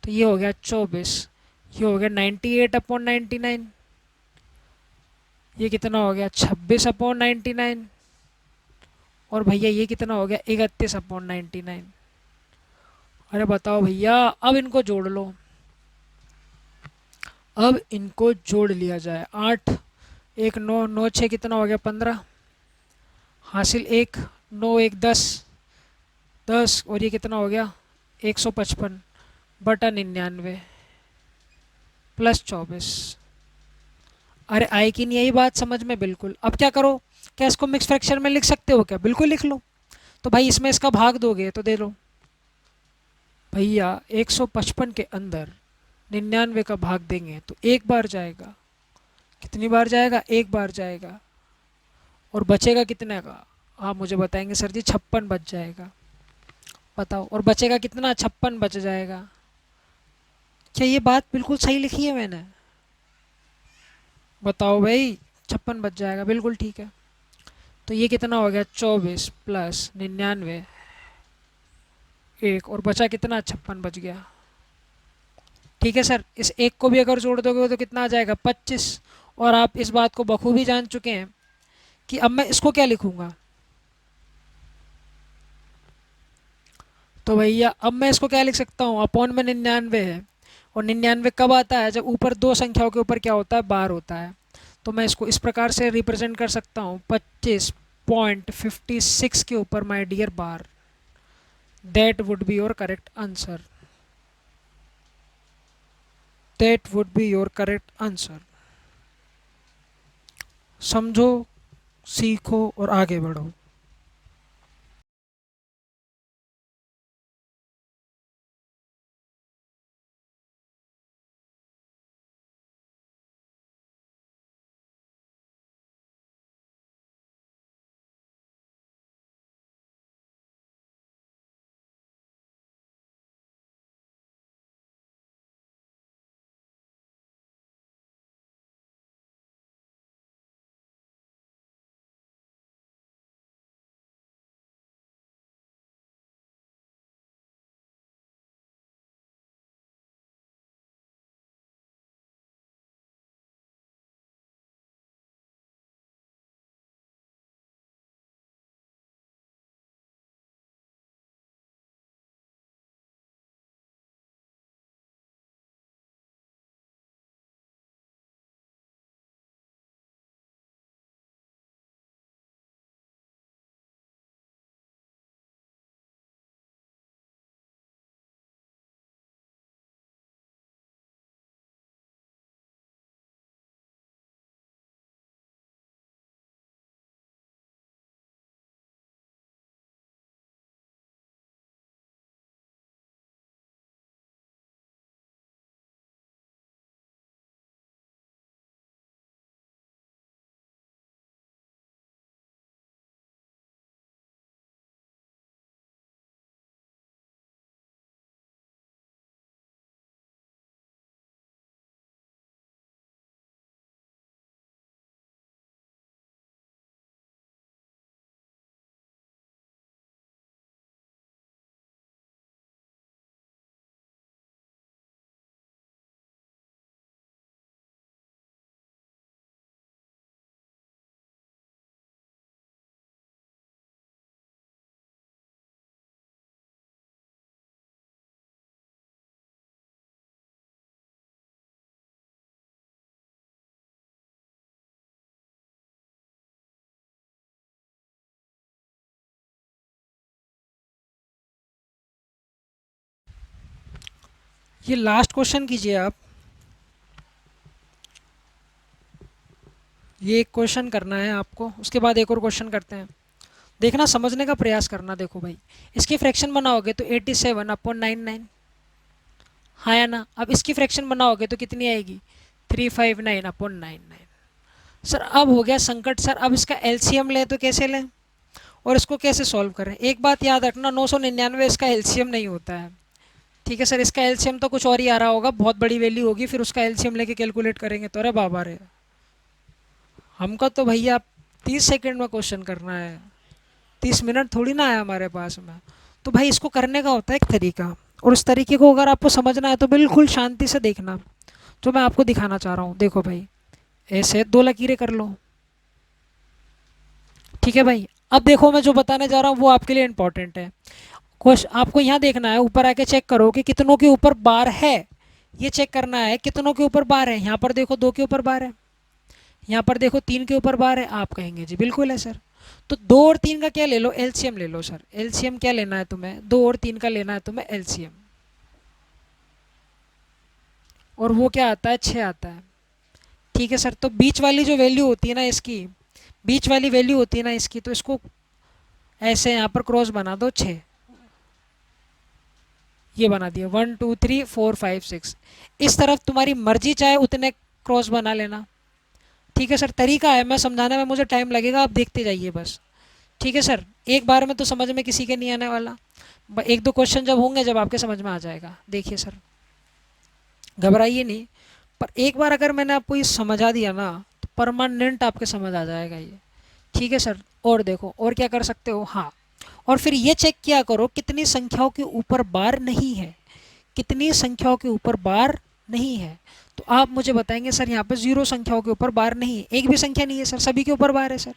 ये हो गया 24। ये हो गया 98/99। ये कितना हो गया? 26/99। और भैया ये कितना हो गया? 31/99। अरे बताओ भैया, अब इनको जोड़ लो। अब इनको जोड़ लिया जाए। 8 1 9 9 6 कितना हो गया? 15। हासिल 1 9 1 10 10। और ये कितना हो गया? 155/99 प्लस 24। अरे आई कि नहीं आई बात समझ में? बिल्कुल। अब क्या करो, क्या इसको मिक्स फ्रैक्शन में लिख सकते हो क्या? बिल्कुल लिख लो। तो भाई इसमें इसका भाग दोगे तो दे लो। भैया 155 के अंदर 99 का भाग देंगे तो एक बार जाएगा। कितनी बार जाएगा? एक बार जाएगा। और बचेगा कितने का? आप मुझे बताएंगे सर जी 56 बच जाएगा। बताओ, और बचेगा कितना? 56 बच जाएगा। क्या ये बात बिल्कुल सही लिखी है मैंने? बताओ भाई। 56 बच जाएगा, बिल्कुल ठीक है। तो ये कितना हो गया? 24 प्लस 99 एक, और बचा कितना? 56 बच गया। ठीक है सर, इस एक को भी अगर जोड़ दोगे तो कितना आ जाएगा? 25। और आप इस बात को बखूबी जान चुके हैं कि अब मैं इसको क्या लिखूंगा। तो भैया अब मैं इसको क्या लिख सकता हूँ? अपॉन में 99 है। और 99 कब आता है? जब ऊपर दो संख्याओं के ऊपर क्या होता है? बार होता है। तो मैं इसको इस प्रकार से रिप्रेजेंट कर सकता हूँ, 25.56 के ऊपर my dear bar. That would be your correct answer. That would be your correct answer. समझो, सीखो और आगे बढ़ो। ये लास्ट क्वेश्चन कीजिए आप। ये एक क्वेश्चन करना है आपको, उसके बाद एक और क्वेश्चन करते हैं। देखना, समझने का प्रयास करना। देखो भाई, इसकी फ्रैक्शन बनाओगे तो 87/99। हाँ या ना? अब इसकी फ्रैक्शन बनाओगे तो कितनी आएगी? 359/99। सर अब हो गया संकट सर, अब इसका एलसीएम लें तो कैसे लें और इसको कैसे सॉल्व करें? एक बात याद रखना, 999 इसका एलसीएम नहीं होता है। ठीक है सर, इसका एलसीएम तो कुछ और ही आ रहा होगा, बहुत बड़ी वैल्यू होगी, फिर उसका एलसीएम लेके कैलकुलेट करेंगे तो अरे बाबा रे। हमको तो भैया 30 सेकंड में क्वेश्चन करना है, 30 मिनट थोड़ी ना है हमारे पास में। तो भाई इसको करने का होता है एक तरीका, और उस तरीके को अगर आपको समझना है तो बिल्कुल शांति से देखना जो मैं आपको दिखाना चाह रहा हूँ। देखो भाई, ऐसे दो लकीरें कर लो। ठीक है भाई, अब देखो मैं जो बताने जा रहा हूँ वो आपके लिए इंपॉर्टेंट है। क्वेश्चन आपको यहाँ देखना है, ऊपर आके चेक करो कि कितनों के ऊपर बार है। ये चेक करना है कितनों के ऊपर बार है। यहाँ पर देखो 2 के ऊपर बार है, यहाँ पर देखो 3 के ऊपर बार है। आप कहेंगे जी बिल्कुल है सर। तो 2 और 3 का क्या ले लो? एलसीएम ले लो सर। एलसीएम क्या लेना है तुम्हें? 2 और 3 का लेना है तुम्हें एलसीएम। और वो क्या आता है? 6 आता है। ठीक है सर, तो बीच वाली जो वैल्यू होती है ना इसकी, बीच वाली वैल्यू होती है ना इसकी, तो इसको ऐसे यहाँ पर क्रॉस बना दो 6। ये बना दिया 1 2 3 4 5 6। इस तरफ तुम्हारी मर्जी, चाहे उतने क्रॉस बना लेना। ठीक है सर, तरीका है, मैं समझाने में मुझे टाइम लगेगा, आप देखते जाइए बस। ठीक है सर, एक बार में तो समझ में किसी के नहीं आने वाला। एक दो क्वेश्चन जब होंगे जब आपके समझ में आ जाएगा। देखिए सर, घबराइए नहीं, पर एक बार अगर मैंने आपको ये समझा दिया ना तो परमानेंट आपके समझ आ जाएगा ये। ठीक है सर, और देखो और क्या कर सकते हो। हाँ, और फिर ये चेक किया करो कितनी संख्याओं के ऊपर बार नहीं है, कितनी संख्याओं के ऊपर बार नहीं है। तो आप मुझे बताएंगे सर यहाँ पर 0 संख्याओं के ऊपर बार नहीं है, एक भी संख्या नहीं है सर, सभी के ऊपर बार है सर,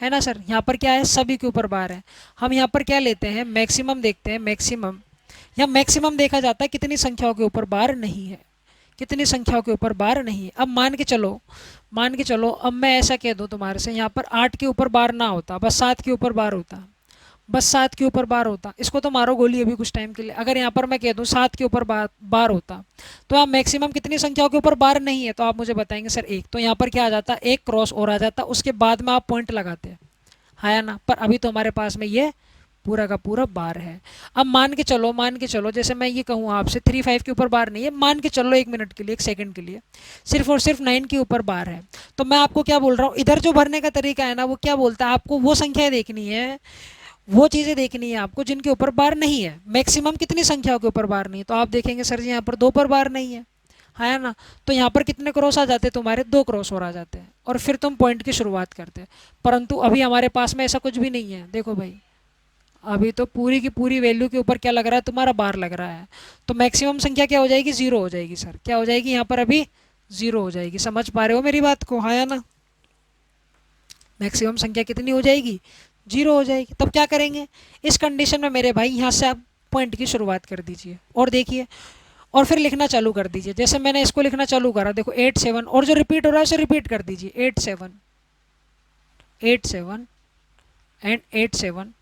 है ना सर? यहाँ पर क्या है? सभी के ऊपर बार है। हम यहाँ पर क्या लेते हैं? मैक्सिमम देखते हैं, मैक्सिमम। यहाँ मैक्सिमम देखा जाता है कितनी संख्याओं के ऊपर बार नहीं है, कितनी संख्याओं के ऊपर बार नहीं है। अब मान के चलो, मान के चलो अब मैं ऐसा कह दूँ तुम्हारे से, यहाँ पर 8 के ऊपर बार ना होता, बस 7 के ऊपर बार होता, बस 7 के ऊपर बार होता। इसको तो मारो गोली अभी कुछ टाइम के लिए। अगर यहाँ पर मैं कह दूँ 7 के ऊपर बार होता, तो आप मैक्सिमम कितनी संख्याओं के ऊपर बार नहीं है, तो आप मुझे बताएंगे सर एक। तो यहाँ पर क्या आ जाता? एक क्रॉस और आ जाता, उसके बाद में आप पॉइंट लगाते हैं, है या ना? पर अभी तो हमारे पास में ये पूरा का पूरा बार है। अब मान के चलो, मान के चलो जैसे मैं ये कहूँ आपसे 3 5 के ऊपर बार नहीं है, मान के चलो 1 मिनट के लिए, 1 सेकंड के लिए, सिर्फ और सिर्फ 9 के ऊपर बार है। तो मैं आपको क्या बोल रहा हूँ, इधर जो भरने का तरीका है ना वो क्या बोलता है, आपको वो संख्याएं देखनी है, वो चीज़ें देखनी है आपको जिनके ऊपर बार नहीं है। मैक्सिमम कितनी संख्याओं के ऊपर बार नहीं है, तो आप देखेंगे सर जी यहाँ पर 2 पर बार नहीं है ना? तो यहाँ पर कितने क्रॉस आ जाते हैं तुम्हारे? 2 क्रॉस और आ जाते हैं, और फिर तुम पॉइंट की शुरुआत करते हैं। परंतु अभी हमारे पास में ऐसा कुछ भी नहीं है। देखो भाई, अभी तो पूरी की पूरी वैल्यू के ऊपर क्या लग रहा है? तुम्हारा बार लग रहा है। तो मैक्सिमम संख्या क्या हो जाएगी? 0 हो जाएगी सर। क्या हो जाएगी यहाँ पर? अभी 0 हो जाएगी। समझ पा रहे हो मेरी बात को? हाँ या ना? मैक्सिमम संख्या कितनी हो जाएगी? 0 हो जाएगी। तब क्या करेंगे इस कंडीशन में मेरे भाई? यहाँ से आप पॉइंट की शुरुआत कर दीजिए और देखिए, और फिर लिखना चालू कर दीजिए। जैसे मैंने इसको लिखना चालू करा, देखो 8 7, और जो रिपीट हो रहा है उसे रिपीट कर दीजिए। 8 7 8 7 एंड 8 7,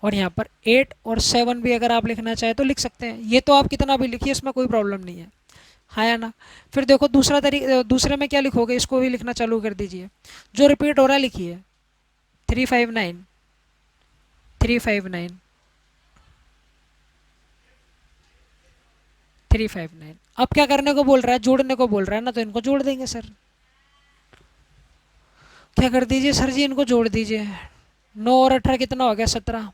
और यहाँ पर 8 और 7 भी अगर आप लिखना चाहें तो लिख सकते हैं। ये तो आप कितना भी लिखिए, इसमें कोई प्रॉब्लम नहीं है या ना? फिर देखो दूसरा तरीका, दूसरे में क्या लिखोगे, इसको भी लिखना चालू कर दीजिए। जो रिपीट हो रहा है लिखिए 359 359 359। अब क्या करने को बोल रहा है? जोड़ने को बोल रहा है ना, तो इनको जोड़ देंगे सर। क्या कर दीजिए सर जी? इनको जोड़ दीजिए। 9 और 18 कितना हो गया? 17,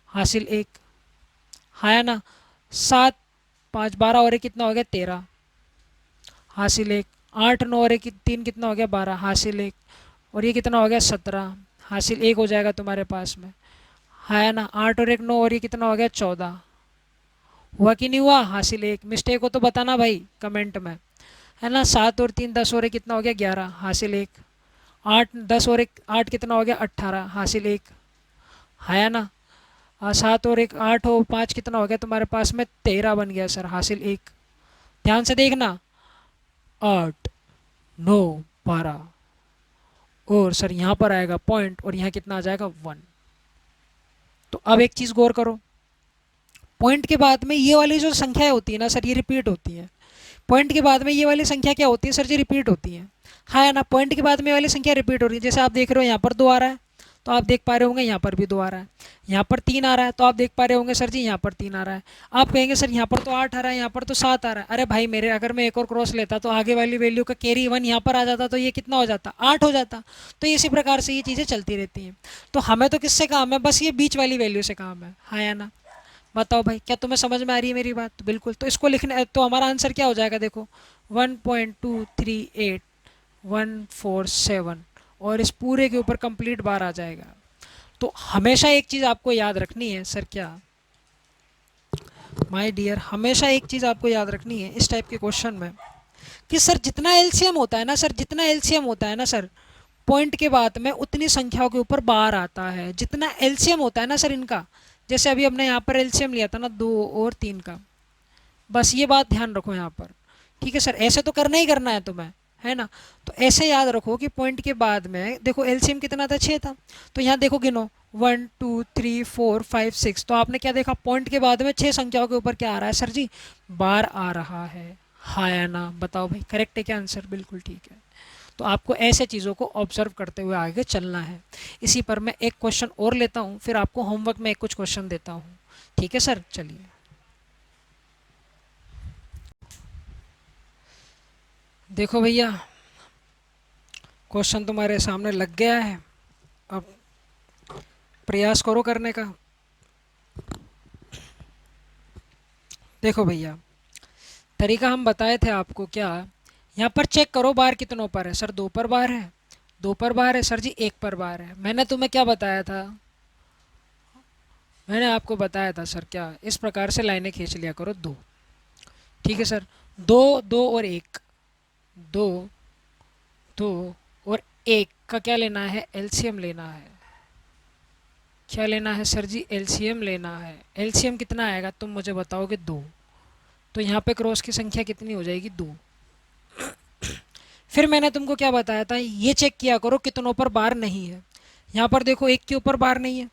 हासिल 1, है ना? 7 5 12 और 1 कितना हो गया? 13, हासिल 1। 8 9 और 1 3 कितना हो गया? 12, हासिल 1। और ये कितना हो गया? 17, हासिल 1 हो जाएगा तुम्हारे पास में, है ना? 8 और 1 9, और ये कितना हो गया? 14। हुआ कि नहीं हुआ? हासिल 1। मिस्टेक हो तो बताना भाई कमेंट में, है ना? 7 और 3 10 और 1 कितना हो गया? 11, हासिल 1। 8 10 और 1 8 कितना हो गया? 18, हासिल 1, है ना? 7 और 1 8 और 5 कितना हो गया तुम्हारे पास में? 13 बन गया सर, हासिल 1। ध्यान से देखना, 8 9 12, और सर यहाँ पर आएगा पॉइंट, और यहाँ कितना आ जाएगा? 1। तो अब एक चीज़ गौर करो, पॉइंट के बाद में ये वाली जो संख्याएं होती है ना सर, ये रिपीट होती है। पॉइंट के बाद में ये वाली संख्या क्या होती है सर जी, रिपीट होती है। हाँ या ना, पॉइंट के बाद में ये वाली संख्या रिपीट हो रही है। जैसे आप देख रहे हो यहाँ पर 2 आ रहा है, तो आप देख पा रहे होंगे यहाँ पर भी 2 आ रहा है। यहाँ पर 3 आ रहा है, तो आप देख पा रहे होंगे सर जी यहाँ पर 3 आ रहा है। आप कहेंगे सर यहाँ पर तो 8 आ रहा है, यहाँ पर तो 7 आ रहा है। अरे भाई मेरे, अगर मैं एक और क्रॉस लेता तो आगे वाली वैल्यू का कैरी 1 यहाँ पर आ जाता, तो ये कितना हो जाता, 8 हो जाता। तो इसी प्रकार से ये चीज़ें चलती रहती हैं। तो हमें तो किससे काम है, बस ये बीच वाली वैल्यू से काम है। हाँ या ना, बताओ भाई, क्या तुम्हें समझ में आ रही है मेरी बात? तो बिल्कुल। तो इसको लिखने, तो हमारा आंसर क्या हो जाएगा, देखो 1.238147, और इस पूरे के ऊपर कंप्लीट बार आ जाएगा। तो हमेशा एक चीज़ आपको याद रखनी है सर, क्या माय डियर, हमेशा एक चीज़ आपको याद रखनी है इस टाइप के क्वेश्चन में, कि सर जितना एलसीएम होता है ना सर, जितना एलसीएम होता है ना सर, पॉइंट के बाद में उतनी संख्याओं के ऊपर बार आता है। जितना एलसीएम होता है ना सर इनका, जैसे अभी हमने यहाँ पर एलसीएम लिया था ना 2 और 3 का, बस ये बात ध्यान रखो यहाँ पर। ठीक है सर, ऐसे तो करना ही करना है तुम्हें, है ना। तो ऐसे याद रखो कि पॉइंट के बाद में देखो एलसीएम कितना था, 6 था। तो यहाँ देखो गिनो 1 2 3 4 5 6, तो आपने क्या देखा, पॉइंट के बाद में 6 संख्याओं के ऊपर क्या आ रहा है सर जी, बार आ रहा है। हाँ या ना, बताओ भाई, करेक्ट है क्या आंसर? बिल्कुल ठीक है। तो आपको ऐसे चीज़ों को ऑब्जर्व करते हुए आगे चलना है। इसी पर मैं एक क्वेश्चन और लेता हूँ, फिर आपको होमवर्क में एक कुछ क्वेश्चन देता हूँ। ठीक है सर, चलिए। देखो भैया, क्वेश्चन तुम्हारे सामने लग गया है, अब प्रयास करो करने का। देखो भैया, तरीका हम बताए थे आपको, क्या यहाँ पर चेक करो बार कितनों पर है। सर 2 पर बार है, 2 पर बार है सर जी, 1 पर बार है। मैंने तुम्हें क्या बताया था, मैंने आपको बताया था सर, क्या इस प्रकार से लाइनें खींच लिया करो 2। ठीक है सर, 2 2 और 1, 2 2 और 1 का क्या लेना है, एलसीएम लेना है। क्या लेना है सर जी, एलसीएम लेना है। एलसीएम कितना आएगा तुम मुझे बताओगे, 2। तो यहाँ पे क्रॉस की संख्या कितनी हो जाएगी, 2। फिर मैंने तुमको क्या बताया था, ये चेक किया करो कितनों पर बार नहीं है। यहाँ पर देखो 1 के ऊपर बार नहीं है,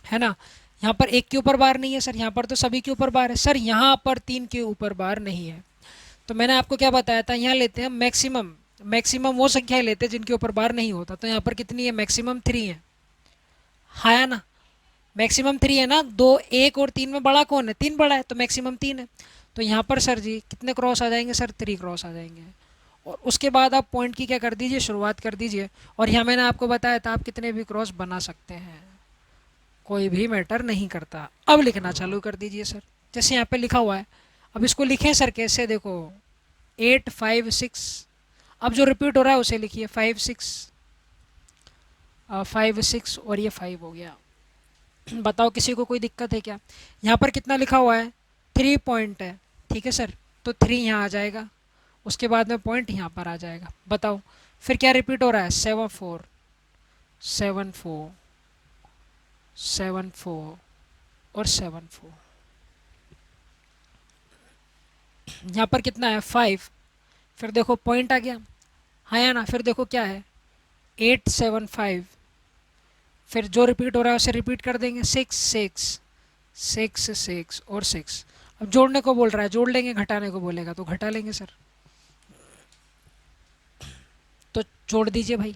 है ना। यहाँ पर 1 के ऊपर बार नहीं है सर, यहाँ पर तो सभी के ऊपर बार है। सर यहाँ पर 3 के ऊपर बार नहीं है। तो मैंने आपको क्या बताया था, यहाँ लेते हैं मैक्सिमम, मैक्सिमम वो संख्याएं लेते हैं जिनके ऊपर बार नहीं होता। तो यहाँ पर कितनी है, मैक्सिमम 3 है। हाँ या ना, मैक्सिमम 3 है ना। 2 1 और 3 में बड़ा कौन है, 3 बड़ा है, तो मैक्सिमम 3 है। तो यहाँ पर सर जी कितने क्रॉस आ जाएंगे सर, 3 क्रॉस आ जाएंगे। और उसके बाद आप पॉइंट की क्या कर दीजिए, शुरुआत कर दीजिए। और यहाँ मैंने आपको बताया था आप कितने भी क्रॉस बना सकते हैं, कोई भी मैटर नहीं करता। अब लिखना चालू कर दीजिए सर, जैसे यहाँ पे लिखा हुआ है। अब इसको लिखें सर कैसे, देखो 8 5 6, अब जो रिपीट हो रहा है उसे लिखिए 5 6, 5 6 और ये 5 हो गया। बताओ किसी को कोई दिक्कत है क्या? यहाँ पर कितना लिखा हुआ है, 3 पॉइंट है। ठीक है सर, तो 3 यहाँ आ जाएगा, उसके बाद में पॉइंट यहाँ पर आ जाएगा। बताओ फिर क्या रिपीट हो रहा है, 7 4 7 4 7 4 और 7 4। यहाँ पर कितना है, 5, फिर देखो पॉइंट आ गया। हाँ या ना, फिर देखो क्या है, 8 7 5, फिर जो रिपीट हो रहा है उसे रिपीट कर देंगे, 6 6 6 6 और 6। अब जोड़ने को बोल रहा है, जोड़ लेंगे, घटाने को बोलेगा तो घटा लेंगे सर। तो जोड़ दीजिए भाई,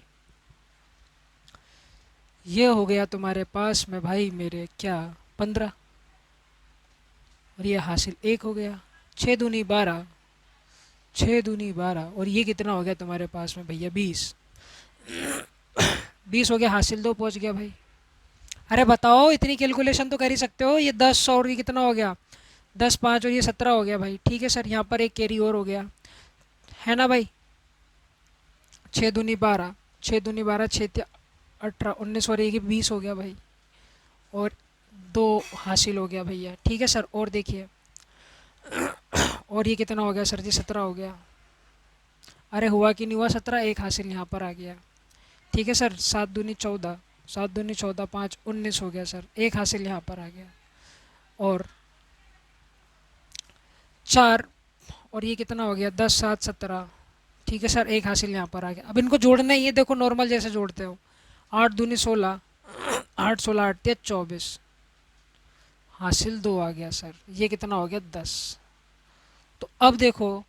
ये हो गया तुम्हारे पास में भाई मेरे, क्या 15, और ये हासिल 1 हो गया। 6 दूनी 12, 6 दूनी 12, और ये कितना हो गया तुम्हारे पास में भैया, 20। 20 हो गया, हासिल 2 पहुंच गया भाई। अरे बताओ, इतनी कैलकुलेशन तो कर ही सकते हो। ये 10 और ये कितना हो गया, 10 5 और ये 17 हो गया भाई। ठीक है सर, यहाँ पर एक कैरी और हो गया, है ना भाई। 6 दूनी 12, 6 दूनी 12, 6 18 19 और ये 20 हो गया भाई, और 2 हासिल हो गया भैया। ठीक है सर, और देखिए, और ये कितना हो गया सर जी, 17 हो गया। अरे हुआ कि नहीं हुआ 17, एक हासिल यहाँ पर आ गया। ठीक है सर, 7 दूनी 14, 7 दूनी 14 5 19 हो गया सर, एक हासिल यहाँ पर आ गया। और 4, और ये कितना हो गया, 10 7 17। ठीक है सर, एक हासिल यहाँ पर आ गया। अब इनको जोड़ना ही है, देखो नॉर्मल जैसे जोड़ते हो। 8 दूनी 16, 8 16 8 23 24, हासिल 2 आ गया सर, ये कितना हो गया 10। तो अब देखो,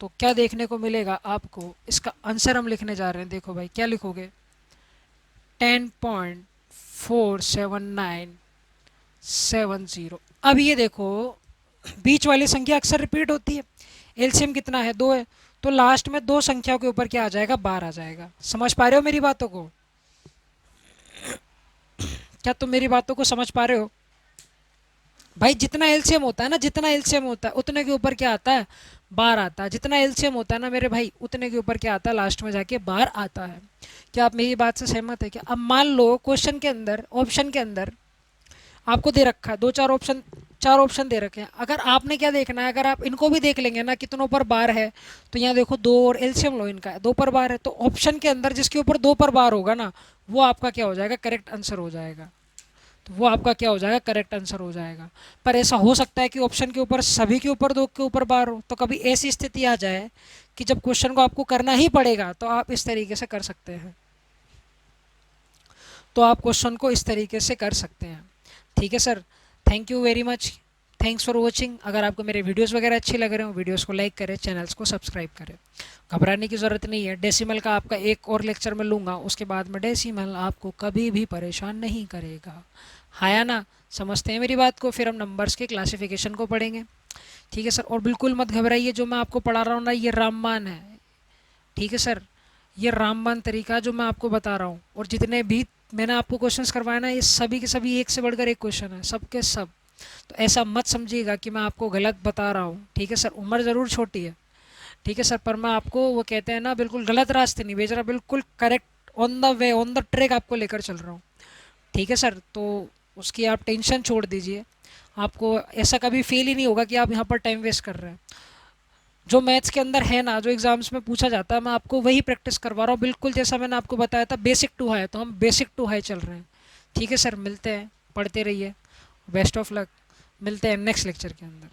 तो क्या देखने को मिलेगा आपको, इसका आंसर हम लिखने जा रहे हैं। देखो भाई क्या लिखोगे, 10.4797। अब ये देखो, बीच वाली संख्या अक्सर रिपीट होती है, एलसीएम कितना है 2 है, तो लास्ट में दो संख्याओं के ऊपर क्या आ जाएगा, बार आ जाएगा। समझ पा रहे हो मेरी बातों को? क्या तुम मेरी बातों को समझ पा रहे हो? भाई जितना एलसीएम होता है ना, जितना एलसीएम होता है उतने के ऊपर क्या आता है, बार आता है। जितना एलसीएम होता है ना मेरे भाई, उतने के ऊपर क्या आता है, लास्ट में जाके बार आता है। क्या आप मेरी बात से सहमत है? क्या अब मान लो क्वेश्चन के अंदर, ऑप्शन के अंदर आपको दे रखा है दो चार ऑप्शन, चार ऑप्शन दे रखे हैं। अगर आपने क्या देखना है, अगर आप इनको भी देख लेंगे ना कितनों पर बार है, तो यहाँ देखो दो, और एलसीएम लो इनका, दो पर बार है, तो ऑप्शन के अंदर जिसके ऊपर दो पर बार होगा ना, वो आपका क्या हो जाएगा, करेक्ट आंसर हो जाएगा। तो वो आपका क्या हो जाएगा, करेक्ट आंसर हो जाएगा। पर ऐसा हो सकता है कि ऑप्शन के ऊपर सभी के ऊपर दो के ऊपर बार हो, तो कभी ऐसी स्थिति आ जाए कि जब क्वेश्चन को आपको करना ही पड़ेगा, तो आप इस तरीके से कर सकते हैं। तो आप क्वेश्चन को इस तरीके से कर सकते हैं। ठीक है sir, thank you very much, thanks for watching. अगर आपको मेरे वीडियोस वगैरह अच्छे लग रहे हो, वीडियोस को लाइक करें, चैनल्स को सब्सक्राइब करें। घबराने की ज़रूरत नहीं है, डेसिमल का आपका एक और लेक्चर में लूँगा, उसके बाद में डेसिमल आपको कभी भी परेशान नहीं करेगा। हाँ या ना, समझते हैं मेरी बात को? फिर हम नंबर्स के क्लासिफिकेशन को पढ़ेंगे। ठीक है सर, और बिल्कुल मत घबराइए, जो मैं आपको पढ़ा रहा हूँ ना, ये रामबाण है। ठीक है सर, ये रामबाण तरीका जो मैं आपको बता रहा हूँ, और जितने भी मैंने आपको क्वेश्चंस करवाए ना, ये सभी के सभी एक से बढ़कर एक क्वेश्चन है, सब के सब। तो ऐसा मत समझिएगा कि मैं आपको गलत बता रहा हूँ। ठीक है सर, उम्र ज़रूर छोटी है, ठीक है सर, पर मैं आपको वो कहते हैं ना, बिल्कुल गलत रास्ते नहीं भेज रहा, बिल्कुल correct on the way, on the track आपको लेकर चल रहा हूँ। ठीक है सर, तो उसकी आप टेंशन छोड़ दीजिए। आपको ऐसा कभी फील ही नहीं होगा कि आप यहाँ पर टाइम वेस्ट कर रहे हैं। जो मैथ्स के अंदर है ना, जो एग्जाम्स में पूछा जाता है, मैं आपको वही प्रैक्टिस करवा रहा हूँ, बिल्कुल जैसा मैंने आपको बताया था, बेसिक टू हाई, तो हम बेसिक टू हाई चल रहे हैं। ठीक है सर, मिलते हैं, पढ़ते रहिए, बेस्ट ऑफ लक, मिलते हैं नेक्स्ट लेक्चर के अंदर।